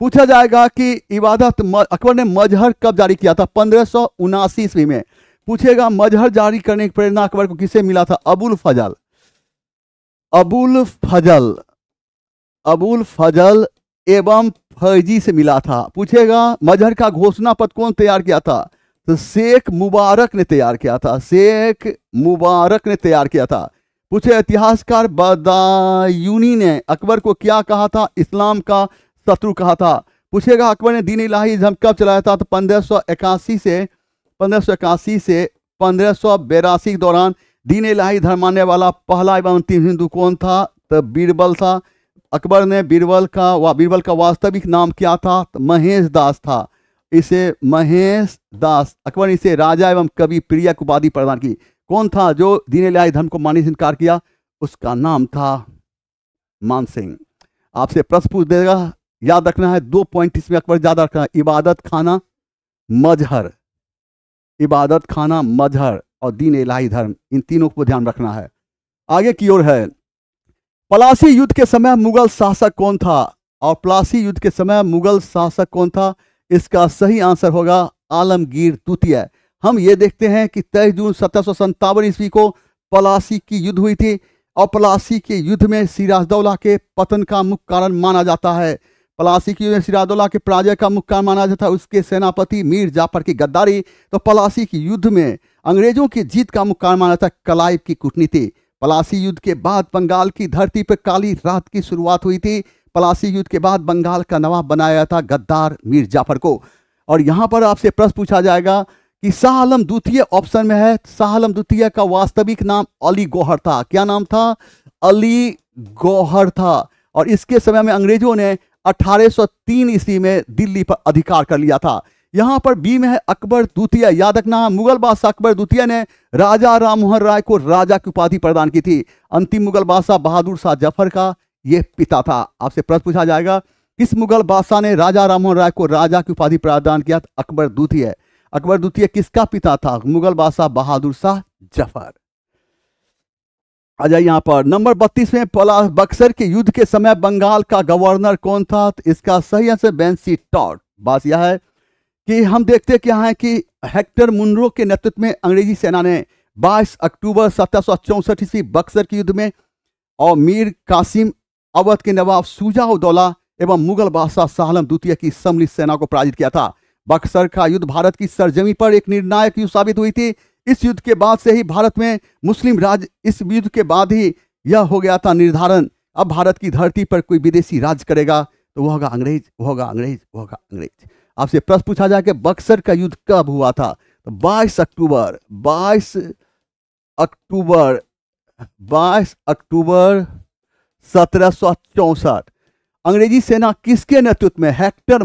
पूछा जाएगा कि अकबर ने मजहर कब जारी किया था? 1579 ईस्वी में। पूछेगा मजहर जारी करने की प्रेरणा अकबर को किससे मिला था? अबुल फजल एवं फैजी से मिला था। पूछेगा मजहर का घोषणा पत्र कौन तैयार किया था? तो शेख मुबारक ने तैयार किया था। शेख मुबारक ने तैयार किया था। पूछे इतिहासकार बदायूनी ने अकबर को क्या कहा था? इस्लाम का शत्रु कहा था। पूछेगा अकबर ने दीन इलाही धर्म कब चलाया था? तो 1581 से 1582 के दौरान दीन इलाही धर्म मानने वाला पहला एवं अंतिम हिंदू कौन था? तो बीरबल था। अकबर ने बीरबल का वास्तविक नाम क्या था? तो महेश दास था। इसे महेश दास अकबर ने इसे राजा एवं कवि प्रिय की उपाधि प्रदान की। कौन था जो दीन इलाही धर्म को मानने से इनकार किया? उसका नाम था मान सिंह। आपसे प्रश्न पूछ देगा, याद रखना है 2 पॉइंट इसमें अकबर ज्यादा रखना है। इबादत खाना मजहर और दीन इलाही धर्म, इन तीनों को ध्यान रखना है। आगे की ओर है पलासी युद्ध के समय मुगल शासक कौन था? और पलासी युद्ध के समय मुगल शासक कौन था? इसका सही आंसर होगा आलमगीर द्वितीय। हम ये देखते हैं कि 23 जून 1757 ईस्वी को पलासी की युद्ध हुई थी और पलासी के युद्ध में सिराजदौला के पतन का मुख्य कारण माना जाता है। पलासी की युद्ध में सिराजदौला के पराजय का मुख्य कारण माना जाता है उसके सेनापति मीर जाफर की गद्दारी। तो पलासी की युद्ध में अंग्रेजों की जीत का मुख्य कारण माना जाता है क्लाइव की कूटनीति। पलासी युद्ध के बाद बंगाल की धरती पर काली रात की शुरुआत हुई थी। पलासी युद्ध के बाद बंगाल का नवाब बनाया था गद्दार मीर जाफर को। और यहाँ पर आपसे प्रश्न पूछा जाएगा कि शाह आलम द्वितीय ऑप्शन में है। शाह आलम द्वितीय का वास्तविक नाम अली गौहर था। क्या नाम था? अली गौहर था। और इसके समय में अंग्रेजों ने 1803 ईस्वी में दिल्ली पर अधिकार कर लिया था। यहाँ पर बी में है अकबर द्वितीय। याद रखना, मुगल बादशाह अकबर द्वितीय ने राजा राममोहन राय को राजा की उपाधि प्रदान की थी। अंतिम मुगल बादशाह बहादुर शाह जफर का यह पिता था। आपसे प्रश्न पूछा जाएगा किस मुगल बादशाह ने राजा राममोहन राय को राजा की उपाधि प्रदान किया? अकबर द्वितीय। अकबर द्वितीय किसका पिता था? मुगल बादशाह बहादुर शाह जफर। आ जाइए यहाँ पर नंबर 32 में बक्सर के युद्ध के समय बंगाल का गवर्नर कौन था? तो इसका सही आंसर बेंसी टॉड। बात यह है कि हम देखते क्या है कि हेक्टर मुनरो के नेतृत्व में अंग्रेजी सेना ने 22 अक्टूबर 1764 ईस्वी बक्सर के युद्ध में और मीर कासिम, अवध के नवाब शुजा-उद-दौला एवं मुगल बादशाह शाह आलम द्वितीय की सम्मिलित सेना को पराजित किया था। बक्सर का युद्ध भारत की सरजमी पर एक निर्णायक युद्ध साबित हुई थी। इस युद्ध के बाद से ही भारत में मुस्लिम राज, इस युद्ध के बाद ही यह हो गया था निर्धारण, अब भारत की धरती पर कोई विदेशी राज करेगा तो वह होगा अंग्रेज, वह होगा अंग्रेज, वह होगा अंग्रेज। आपसे प्रश्न पूछा जाए कि बक्सर का युद्ध कब हुआ था? तो 22 अक्टूबर 1764। अंग्रेजी सेना किसके नेतृत्व में? हेक्टर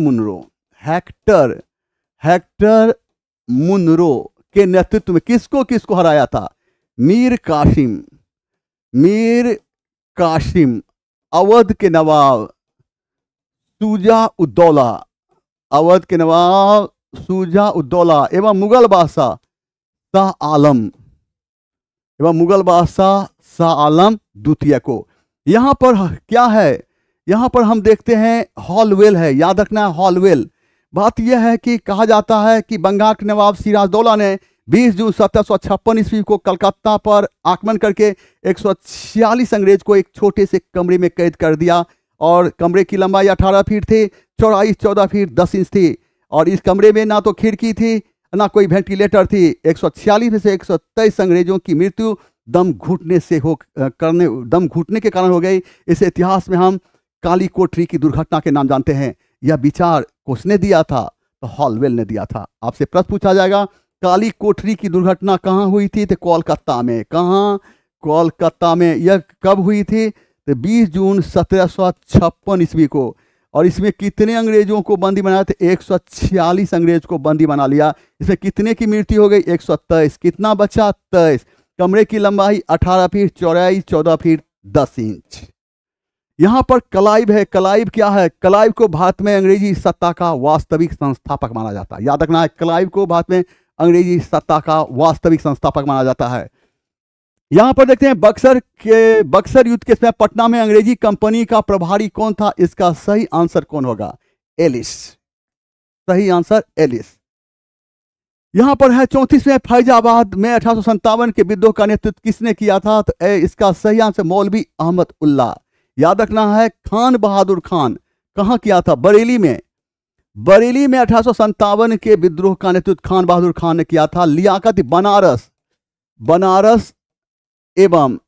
मुनरो के नेतृत्व में किसको हराया था? मीर कासिम, अवध के नवाब शुजा-उद-दौला एवं मुगल बादशाह शाह आलम द्वितीय को। यहाँ पर क्या है? यहाँ पर हम देखते हैं हॉलवेल है। याद रखना है हॉलवेल। बात यह है कि कहा जाता है कि बंगाल के नवाब सिराजदौला ने 20 जून 1756 ईस्वी को कलकत्ता पर आक्रमण करके 146 अंग्रेज को एक छोटे से कमरे में कैद कर दिया और कमरे की लंबाई 18 फीट थी, चौड़ाई 14 फीट 10 इंच थी और इस कमरे में ना तो खिड़की थी ना कोई वेंटिलेटर थी। 146 में से 123 अंग्रेजों की मृत्यु दम घुटने के कारण हो गई। इस इतिहास में हम काली कोठरी की दुर्घटना के नाम जानते हैं। यह विचार किसने दिया था? तो हॉलवेल ने दिया था। आपसे प्रश्न पूछा जाएगा काली कोठरी की दुर्घटना कहाँ हुई थी? तो कोलकाता में। कहाँ? कोलकाता में। यह कब हुई थी? तो 20 जून 1756 ईस्वी को। और इसमें कितने अंग्रेजों को बंदी बनाया था? 146 अंग्रेज को बंदी बना लिया। इसमें कितने की मृत्यु हो गई? 123। कितना बचा? 23। कमरे की लंबाई 18 फीट, चौड़ाई 14 फीट 10 इंच। यहाँ पर क्लाइव है। क्लाइव क्या है? क्लाइव को भारत में अंग्रेजी सत्ता का वास्तविक संस्थापक माना जाता है। याद रखना है, क्लाइव को भारत में अंग्रेजी सत्ता का वास्तविक संस्थापक माना जाता है। यहाँ पर देखते हैं बक्सर युद्ध के समय पटना में अंग्रेजी कंपनी का प्रभारी कौन था? इसका सही आंसर कौन होगा? एलिस। सही आंसर एलिस। यहाँ पर है 34वें फैजाबाद में 1857 के विद्रोह का नेतृत्व किसने किया था? तो इसका सही आंसर मौलवी अहमद उल्ला। याद रखना है खान बहादुर खान। कहाँ किया था? बरेली में। बरेली में 1857 के विद्रोह का नेतृत्व खान बहादुर खान ने किया था। लियाकत बनारस एवं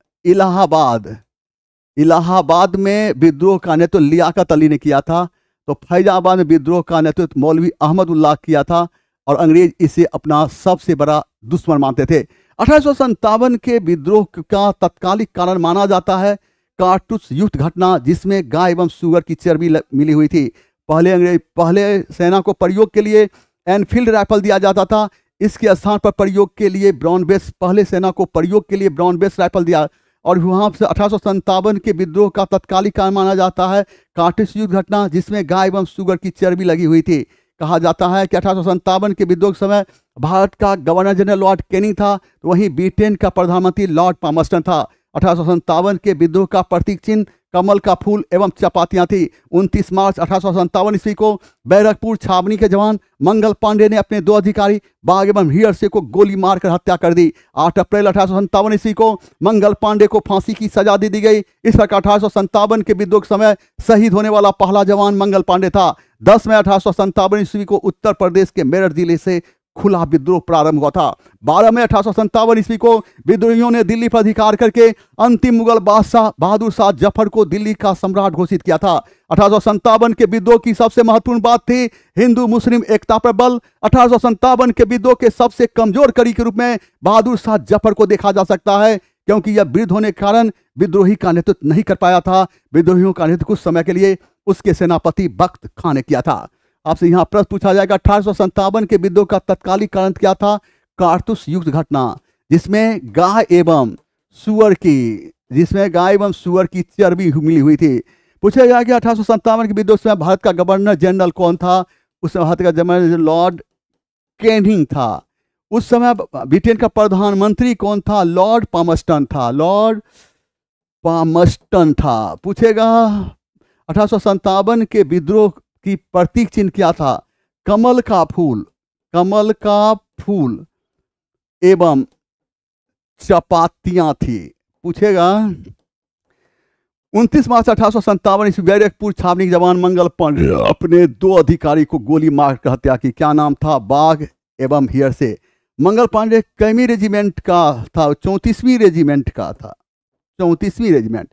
इलाहाबाद में विद्रोह का नेतृत्व लियाकत अली ने किया था। तो फैजाबाद में विद्रोह का नेतृत्व मौलवी अहमद उल्लाह किया था और अंग्रेज इसे अपना सबसे बड़ा दुश्मन मानते थे। 1857 के विद्रोह का तत्कालिक कारण माना जाता है कारतूस युद्ध घटना, जिसमें गाय एवं सुअर की चर्बी मिली हुई थी। पहले सेना को प्रयोग के लिए एनफील्ड राइफल दिया जाता था। इसके स्थान पर प्रयोग के लिए ब्राउन बेस, पहले सेना को प्रयोग के लिए ब्राउन बेस राइफल दिया और वहाँ से 1857 के विद्रोह का तत्कालिक कारण माना जाता है कारतूस युद्ध घटना, जिसमें गाय एवं सुअर की चर्बी लगी हुई थी। कहा जाता है कि 1857 के विद्रोह के समय भारत का गवर्नर जनरल लॉर्ड कैनिंग था, तो वहीं ब्रिटेन का प्रधानमंत्री लॉर्ड पामस्टन था। 1857 के विद्रोह का प्रतीक चिन्ह कमल का फूल एवं चपातियां थी। 29 मार्च 1857 ईस्वी को बैरकपुर छावनी के जवान मंगल पांडे ने अपने 2 अधिकारी बाघ एवं हीरसे को गोली मारकर हत्या कर दी। 8 अप्रैल 1857 ईस्वी को मंगल पांडे को फांसी की सजा दे दी गई। इस प्रकार 1857 के विद्रोह के समय शहीद होने वाला पहला जवान मंगल पांडे था। 10 मई 1857 ईस्वी को उत्तर प्रदेश के मेरठ जिले से खुला विद्रोह प्रारंभ हुआ था। 12 मई 1857 ईस्वी को विद्रोहियों ने दिल्ली पर अधिकार करके अंतिम मुगल बादशाह बहादुर शाह जफर को दिल्ली का सम्राट घोषित किया था। 1857 के विद्रोह की सबसे महत्वपूर्ण बात थी हिंदू मुस्लिम एकता पर बल। 1857 के विद्रोह के सबसे कमजोर कड़ी के रूप में बहादुर शाह जफर को देखा जा सकता है, क्योंकि यह वृद्ध होने के कारण विद्रोही का नेतृत्व नहीं कर पाया था। विद्रोहियों का नेतृत्व कुछ समय के लिए उसके सेनापति बख्त खां ने किया था। आपसे यहाँ प्रश्न पूछा जाएगा 1857 के विद्रोह का तत्कालिक कारण क्या था? कारतूस युद्ध घटना, जिसमें गाय एवं सुअर की चर्बी मिली हुई थी। पूछा गया कि 1857 के विद्रोह में भारत का गवर्नर जनरल कौन था? उस समय भारत का गवर्नर लॉर्ड कैनिंग था। उस समय ब्रिटेन का प्रधानमंत्री कौन था? लॉर्ड पामस्टन था। पूछेगा 1857 के विद्रोह की प्रतीक चिन्ह क्या था? कमल का फूल एवं चपातियां थी। पूछेगा 29 मार्च 1857 ईस्वी बैरकपुर छावनी के जवान मंगल पांडे अपने 2 अधिकारी को गोली मारकर हत्या की। क्या नाम था? बाघ एवं हीरसे। मंगल पांडे कैमी रेजिमेंट का था? 34वीं रेजिमेंट का था। 34वीं रेजिमेंट।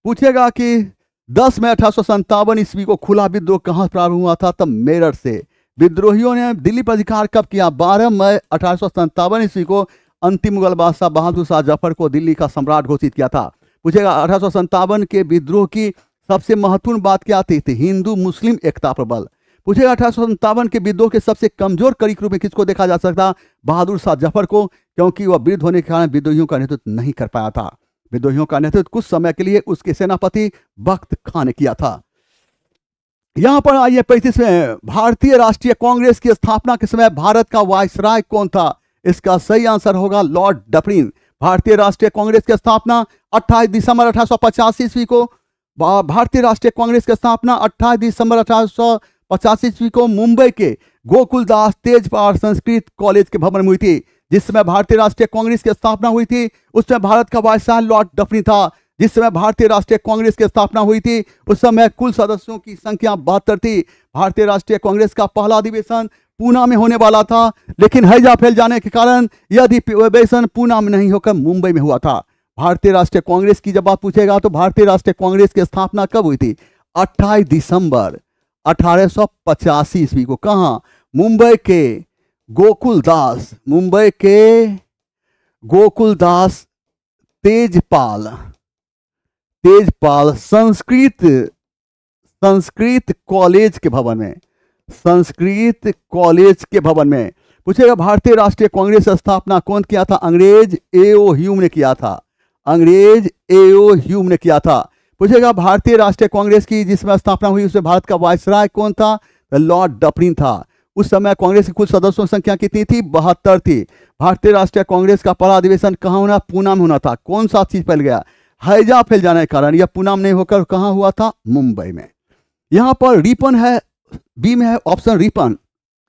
पूछेगा कि 10 मई 1857 ईस्वी को खुला विद्रोह कहाँ प्रारंभ हुआ था? तब मेरठ से। विद्रोहियों ने दिल्ली पर अधिकार कब किया? 12 मई 1857 ईस्वी को अंतिम मुगल बादशाह बहादुर शाह जफर को दिल्ली का सम्राट घोषित किया था। पूछेगा 1857 के विद्रोह की सबसे महत्वपूर्ण बात क्या थी? हिंदू मुस्लिम एकता पर बल। पूछेगा 1857 के विद्रोह के सबसे कमजोर कड़ी के रूप में किसको देखा जा सकता? बहादुर शाह जफर को, क्योंकि वह वृद्ध होने के कारण विद्रोहियों का नेतृत्व नहीं कर पाया था। विद्रोहियों का नेतृत्व कुछ समय के लिए उसके सेनापति बख्त खां ने किया था। यहां पर आइए 35वें, भारतीय राष्ट्रीय कांग्रेस की स्थापना के समय भारत का वायसराय कौन था? इसका सही आंसर होगा लॉर्ड डफरिन। भारतीय राष्ट्रीय कांग्रेस की स्थापना 28 दिसंबर 1885 ईस्वी को भारतीय राष्ट्रीय कांग्रेस की स्थापना 28 दिसंबर 1885 ईस्वी को मुंबई के गोकुलदास तेजपाल संस्कृत कॉलेज के भवन में हुई थी, जिस समय भारतीय राष्ट्रीय कांग्रेस की स्थापना हुई थी उस समय भारत का वायसराय लॉर्ड डफरिन था। जिस समय भारतीय राष्ट्रीय कांग्रेस की स्थापना हुई थी उस समय कुल सदस्यों की संख्या 72 थी। भारतीय राष्ट्रीय कांग्रेस का पहला अधिवेशन पूना में होने वाला था, लेकिन हैजा फैल जाने के कारण यह अधिवेशन पूना में नहीं होकर मुंबई में हुआ था। भारतीय राष्ट्रीय कांग्रेस की जब बात पूछेगा तो भारतीय राष्ट्रीय कांग्रेस की स्थापना कब हुई थी? 28 दिसंबर 1885 ईस्वी को। कहाँ? मुंबई के गोकुलदास तेजपाल संस्कृत कॉलेज के भवन में, संस्कृत कॉलेज के भवन में। पूछेगा भारतीय राष्ट्रीय कांग्रेस स्थापना कौन किया था? अंग्रेज एओ ह्यूम ने किया था। पूछेगा भारतीय राष्ट्रीय कांग्रेस की जिसमें स्थापना हुई उसमें भारत का वायसराय कौन था? लॉर्ड डफरिन था। उस समय कांग्रेस की कुल सदस्यों की संख्या कितनी थी? 72 थी। भारतीय राष्ट्रीय कांग्रेस का पहला अधिवेशन कहाँ होना? पूना में होना था। कौन सा चीज फैल गया? हैजा फैल जाने के कारण यह पूना में नहीं होकर कहाँ हुआ था? मुंबई में। यहाँ पर रिपन है, बी में है ऑप्शन रिपन।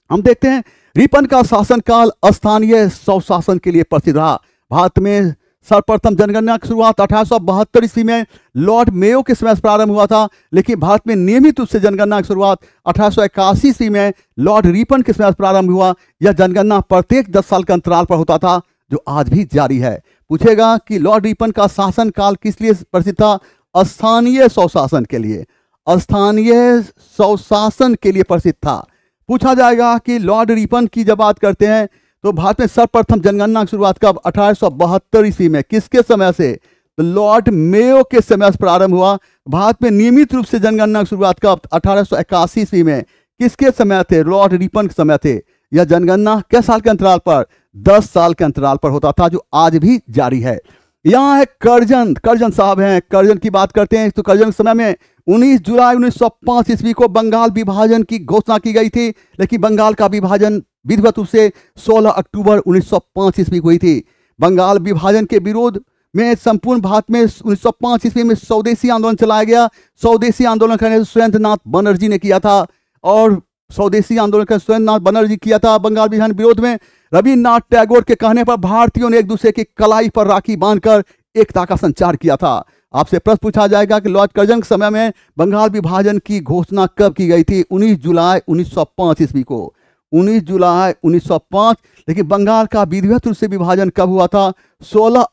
हम देखते हैं रिपन का शासनकाल स्थानीय स्वशासन के लिए प्रसिद्ध रहा। भारत में सर्वप्रथम जनगणना की शुरुआत 1872 ईस्वी में लॉर्ड मेयो के समय से प्रारंभ हुआ था, लेकिन भारत में नियमित रूप से जनगणना की शुरुआत 1881 ईस्वी में लॉर्ड रिपन के समय से प्रारंभ हुआ। यह जनगणना प्रत्येक 10 साल के अंतराल पर होता था, जो आज भी जारी है। पूछेगा कि लॉर्ड रिपन का शासनकाल किस लिए प्रसिद्ध था? स्थानीय स्वशासन के लिए, स्थानीय स्वशासन के लिए प्रसिद्ध था। पूछा जाएगा कि लॉर्ड रिपन की जब बात करते हैं तो भारत में सर्वप्रथम जनगणना की शुरुआत कब? 1872 ईस्वी में। किसके समय से? तो लॉर्ड मेयो के समय से प्रारंभ हुआ। भारत में नियमित रूप से जनगणना की शुरुआत कब? 1881 ईस्वी में। किसके समय थे? लॉर्ड रिपन के समय थे। यह जनगणना किस साल के अंतराल पर? 10 साल के अंतराल पर होता था, जो आज भी जारी है। यहाँ है करजन साहब हैं। करजन की बात करते हैं तो करजन के समय में 19 जुलाई 1905 ईस्वी को बंगाल विभाजन की घोषणा की गई थी, लेकिन बंगाल का विभाजन विधिवत रूप से 16 अक्टूबर 1905 ईस्वी को हुई थी। बंगाल विभाजन के विरोध में संपूर्ण भारत में 1905 ईस्वी में स्वदेशी आंदोलन चलाया गया। स्वदेशी आंदोलन का नेतृत्व सुरेंद्रनाथ बनर्जी ने किया था, और स्वदेशी आंदोलन का सुरेंद्रनाथ बनर्जी किया था बंगाल विभाजन विरोध में। रविन्द्रनाथ टैगोर के कहने पर भारतीयों ने एक दूसरे की कलाई पर राखी बांधकर एकता का संचार किया था। आपसे प्रश्न पूछा जाएगा कि लॉर्ड कर्जन के समय में बंगाल विभाजन की घोषणा कब की गई थी? 19 जुलाई 1905 ईस्वी को। 19 जुलाई 1905। लेकिन बंगाल का विधिवत रूप से विभाजन कब हुआ था? 16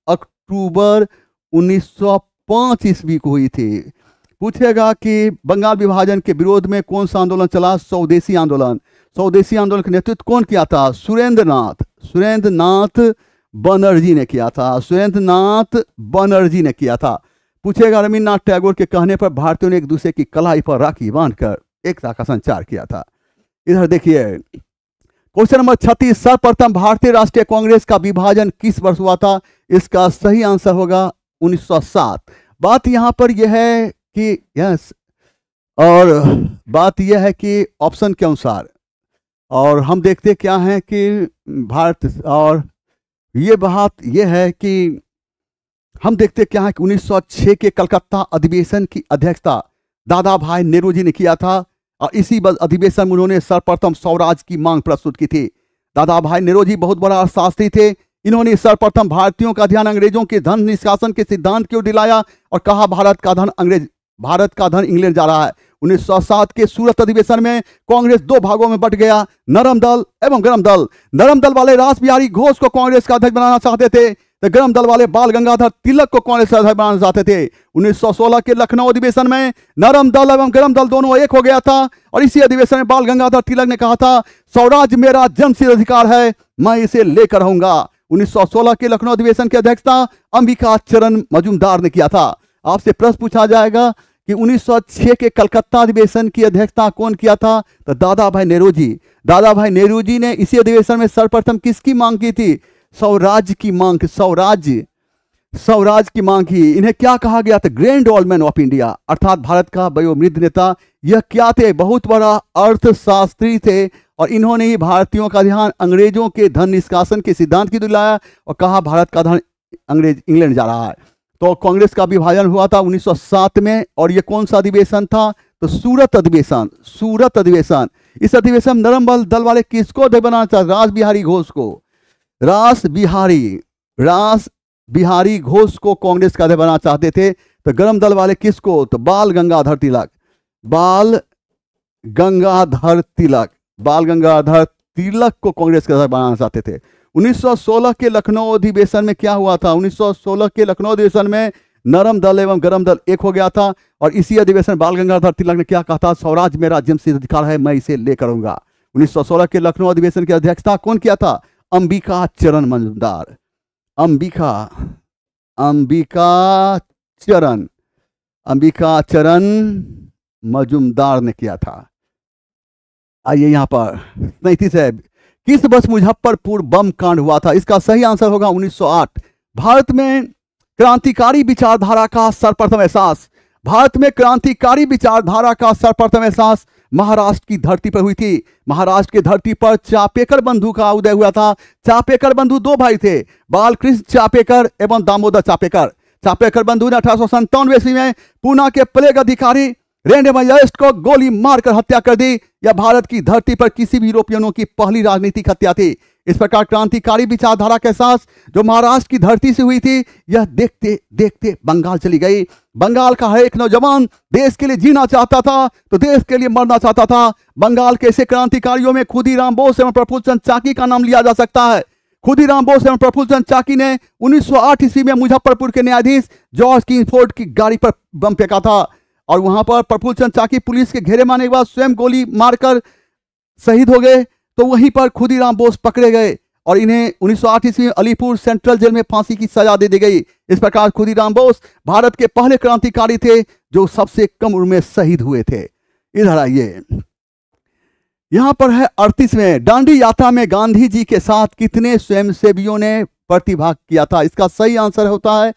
अक्टूबर 1905 ईस्वी को हुई थी। पूछेगा कि बंगाल विभाजन के विरोध में कौन सा आंदोलन चला? स्वदेशी आंदोलन। स्वदेशी आंदोलन का नेतृत्व कौन किया था? सुरेंद्रनाथ बनर्जी ने किया था। पूछेगा रविन्द्रनाथ टैगोर के कहने पर भारतीयों ने एक दूसरे की कलाई पर राखी बांधकर एकता का संचार किया था। इधर देखिए क्वेश्चन नंबर 36, सर्वप्रथम भारतीय राष्ट्रीय कांग्रेस का विभाजन किस वर्ष हुआ था? इसका सही आंसर होगा 1907। बात यहां पर यह है कि यस, और बात यह है कि ऑप्शन के अनुसार, और हम देखते क्या है कि भारत, और ये बात यह है कि हम देखते क्या है कि 1906 के कलकत्ता अधिवेशन की अध्यक्षता दादा भाई नेहरू ने किया था, और इसी अधिवेशन में उन्होंने सर्वप्रथम स्वराज की मांग प्रस्तुत की थी। दादा भाई नेहरू बहुत बड़ा अर्थशास्त्री थे। इन्होंने सर्वप्रथम भारतीयों का ध्यान अंग्रेजों के धन निष्कासन के सिद्धांत की ओर दिलाया और कहा भारत का धन इंग्लैंड जा रहा है। 1907 के सूरत अधिवेशन में कांग्रेस दो भागों में बट गया, नरम दल एवं गरम दल। नरम दल वाले रास बिहारी घोष को कांग्रेस का अध्यक्ष बनाना चाहते थे, तो गरम दल वाले बाल गंगाधर तिलक को कांग्रेस का अध्यक्ष बनाना चाहते थे। 1916 के लखनऊ अधिवेशन में नरम दल एवं गरम दल दोनों एक हो गया था, और इसी अधिवेशन में बाल गंगाधर तिलक ने कहा था स्वराज मेरा जन्मसिद्ध अधिकार है, मैं इसे लेकर रहूंगा। 1916 के लखनऊ अधिवेशन की अध्यक्षता अंबिका चरण मजूमदार ने किया था। आपसे प्रश्न पूछा जाएगा कि 1906 के कलकत्ता अधिवेशन की अध्यक्षता कौन किया था? तो दादा भाई नेहरू जी। दादा भाई नेहरू जी ने इसी अधिवेशन में सर्वप्रथम किसकी मांग की थी? स्वराज की मांग, स्वराज की मांग की। इन्हें क्या कहा गया था? Grand old man of India, अर्थात भारत का वयोवृद्ध नेता। यह क्या थे? बहुत बड़ा अर्थशास्त्री थे, और इन्होंने ही भारतीयों का ध्यान अंग्रेजों के धन निष्कासन के सिद्धांत की दिलाया और कहा भारत का धन इंग्लैंड जा रहा है। तो कांग्रेस का विभाजन हुआ था 1907 में, और यह कौन सा अधिवेशन था? तो सूरत अधिवेशन। इस अधिवेशन में नरम दल वाले किसको अध्यक्ष बनाना चाहते? रास बिहारी घोष को। रास बिहारी घोष को कांग्रेस का अध्यक्ष बनाना चाहते थे। तो गरम दल वाले किसको? तो बाल गंगाधर तिलक को कांग्रेस का अध्यक्ष बनाना चाहते थे। 1916 के लखनऊ अधिवेशन में क्या हुआ था? 1916 के लखनऊ अधिवेशन में नरम दल एवं गरम दल एक हो गया था। और इसी अधिवेशन बाल गंगाधर तिलक ने क्या कहा था? स्वराज मेरा जन्मसिद्ध अधिकार है, मैं इसे ले करूंगा। 1916 के लखनऊ अधिवेशन की अध्यक्षता कौन किया था? अंबिका चरण मजूमदार। अंबिका चरण मजूमदार ने किया था। आइए यहां पर 37 है, किस वर्ष मुजफ्फरपुर बम कांड हुआ था? इसका सही आंसर होगा 1908। भारत में क्रांतिकारी विचारधारा का सर्वप्रथम एहसास महाराष्ट्र की धरती पर हुई थी। महाराष्ट्र की धरती पर चापेकर बंधु का उदय हुआ था। चापेकर बंधु दो भाई थे, बालकृष्ण चापेकर एवं दामोदर चापेकर। चापेकर बंधु ने 1857 ईस्वी में पूना के प्लेग अधिकारी रेंडेमयस्ट को गोली मारकर हत्या कर दी। यह भारत की धरती पर किसी भी यूरोपियनों की पहली राजनीतिक हत्या थी। इस प्रकार क्रांतिकारी विचारधारा के साथ जो महाराष्ट्र की धरती से हुई थी, यह देखते देखते बंगाल चली गई। बंगाल का हर एक नौजवान देश के लिए जीना चाहता था तो देश के लिए मरना चाहता था। बंगाल के ऐसे क्रांतिकारियों में खुदीराम बोस एवं प्रफुल्ल चंद्र चाकी का नाम लिया जा सकता है। खुदीराम बोस एवं प्रफुल्ल चंद्र चाकी ने 1908 ईस्वी में मुजफ्फरपुर के न्यायाधीश जॉर्ज किंगफोर्ड की गाड़ी पर बम फेंका था और वहां पर प्रफुल्ल चंद्र चाकी पुलिस के घेरे में आने के बाद स्वयं गोली मारकर शहीद हो गए। तो वहीं पर खुदीराम बोस पकड़े गए और इन्हें 1908 ईस्वी में अलीपुर सेंट्रल जेल में फांसी की सजा दे दी गई। इस प्रकार खुदीराम बोस भारत के पहले क्रांतिकारी थे जो सबसे कम उम्र में शहीद हुए थे। इधर आइए, यहां पर है 38 में, दांडी यात्रा में गांधी जी के साथ कितने स्वयंसेवियों ने प्रतिभाग किया था? इसका सही आंसर होता है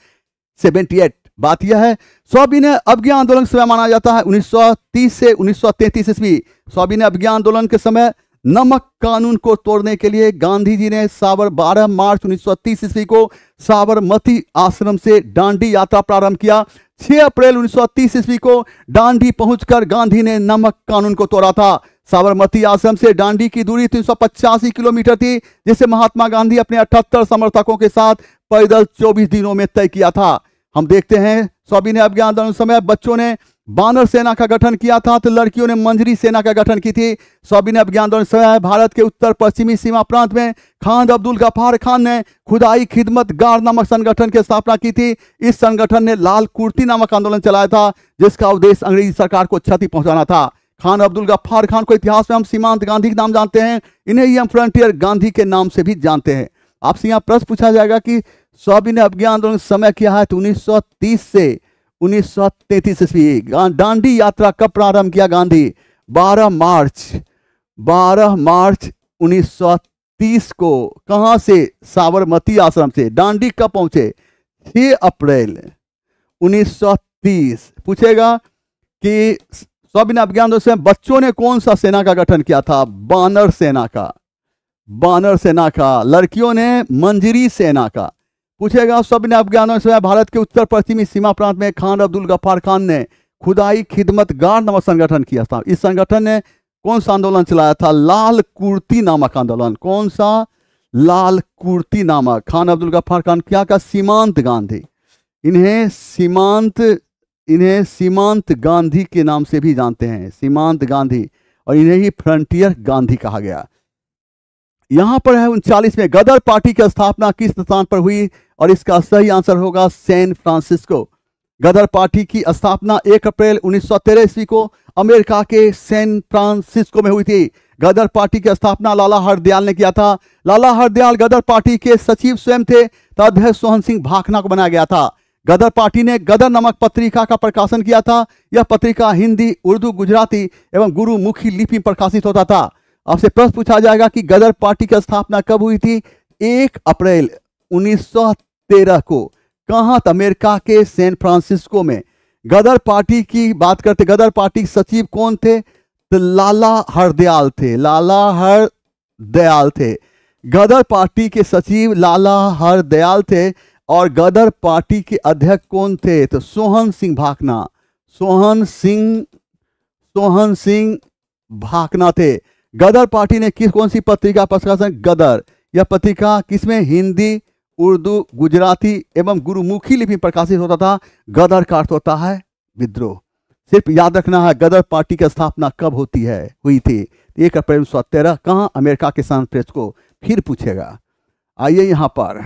78। बात यह है, सविनय अवज्ञा आंदोलन समय माना जाता है 1930 से 1933 ईस्वी। सविनय अवज्ञा आंदोलन के समय नमक कानून को तोड़ने के लिए गांधी जी ने 12 मार्च 1930 ईस्वी को साबरमती आश्रम से दांडी यात्रा प्रारंभ किया। 6 अप्रैल 1930 ईस्वी को दांडी पहुंचकर गांधी ने नमक कानून को तोड़ा था। साबरमती आश्रम से दांडी की दूरी 385 किलोमीटर थी, जिसे महात्मा गांधी अपने 78 समर्थकों के साथ पैदल 24 दिनों में तय किया था। हम देखते हैं सविनय अवज्ञा आंदोलन समय बच्चों ने बानर सेना का गठन किया था तो लड़कियों ने मंजरी सेना का गठन की थी। सविनय अवज्ञा आंदोलन समय भारत के उत्तर पश्चिमी सीमा प्रांत में खान अब्दुल गफ्फार खान ने खुदाई खिदमत गार नामक संगठन की स्थापना की थी। इस संगठन ने लाल कुर्ती नामक आंदोलन चलाया था जिसका उद्देश्य अंग्रेजी सरकार को क्षति पहुंचाना था। खान अब्दुल गफ्फार खान को इतिहास में हम सीमांत गांधी के नाम जानते हैं, इन्हें ही हम फ्रंटियर गांधी के नाम से भी जानते हैं। आपसे यहाँ प्रश्न पूछा जाएगा कि सविनय अवज्ञा आंदोलन समय क्या है, तो 1930 से 1933 ईस्वी। दांडी यात्रा कब प्रारंभ किया गांधी? 12 मार्च 1930 को। कहां से? साबरमती आश्रम से। दांडी कब पहुंचे? 6 अप्रैल 1930। पूछेगा कि सविनय अवज्ञा आंदोलन से बच्चों ने कौन सा सेना का गठन किया था? बानर सेना का। लड़कियों ने मंजरी सेना का। पूछेगा सविनय अवज्ञा आंदोलन से भारत के उत्तर पश्चिमी सीमा प्रांत में खान अब्दुल गफ्फार खान ने खुदाई खिदमत गार नामक संगठन किया था। इस संगठन ने कौन सा आंदोलन चलाया था? लाल कुर्ती नामक आंदोलन। कौन सा? लाल कुर्ती नामक। खान अब्दुल गफ्फार खान क्या का? सीमांत गांधी। इन्हें सीमांत गांधी के नाम से भी जानते हैं, सीमांत गांधी, और इन्हें ही फ्रंटियर गांधी कहा गया। यहां पर है 39 में, गदर पार्टी की स्थापना किस स्थान पर हुई? और इसका सही आंसर होगा सैन फ्रांसिस्को। गदर पार्टी की स्थापना 1 अप्रैल 1913 ईस्वी को अमेरिका के सैन फ्रांसिस्को में हुई थी। गदर पार्टी की स्थापना लाला हरदयाल ने किया था। लाला हरदयाल गदर पार्टी के सचिव स्वयं थे, तो अध्यक्ष सोहन सिंह भाखना को बनाया गया था। गदर पार्टी ने गदर नामक पत्रिका का प्रकाशन किया था। यह पत्रिका हिंदी, उर्दू, गुजराती एवं गुरुमुखी लिपि में प्रकाशित होता था। आपसे प्रश्न पूछा जाएगा कि गदर पार्टी की स्थापना कब हुई थी? 1 अप्रैल 1913 को। कहां? अमेरिका के सैन फ्रांसिस्को में। गदर पार्टी की बात करते, गदर पार्टी के सचिव कौन थे? तो लाला हरदयाल थे। गदर पार्टी के सचिव लाला हरदयाल थे और गदर पार्टी के अध्यक्ष कौन थे? तो सोहन सिंह भाखना भागना थे। गदर पार्टी ने कौन सी पत्रिका प्रकाशन? गदर। यह पत्रिका किसमें? हिंदी, उर्दू, गुजराती एवं गुरुमुखी लिपि में प्रकाशित होता था। गदर का अर्थ होता है विद्रोह। सिर्फ याद रखना है गदर पार्टी की स्थापना कब हुई थी? 1 अप्रैल 1913। कहाँ? अमेरिका के सैन फ्रांसिस्को। फिर पूछेगा। आइए यहाँ पर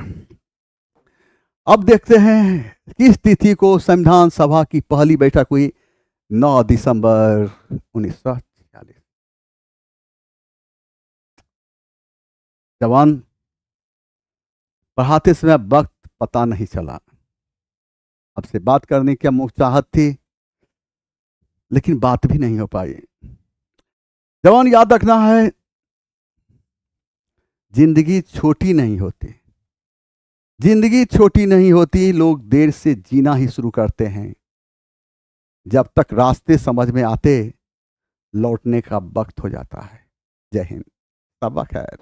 अब देखते हैं किस तिथि को संविधान सभा की पहली बैठक हुई? 9 दिसंबर 1946। जवान, पढ़ाते समय वक्त पता नहीं चला। आपसे बात करने की मुझ चाहत थी, लेकिन बात भी नहीं हो पाई। जवान, याद रखना है जिंदगी छोटी नहीं होती। जिंदगी छोटी नहीं होती, लोग देर से जीना ही शुरू करते हैं। जब तक रास्ते समझ में आते, लौटने का वक्त हो जाता है। जय हिंद। सबा खैर।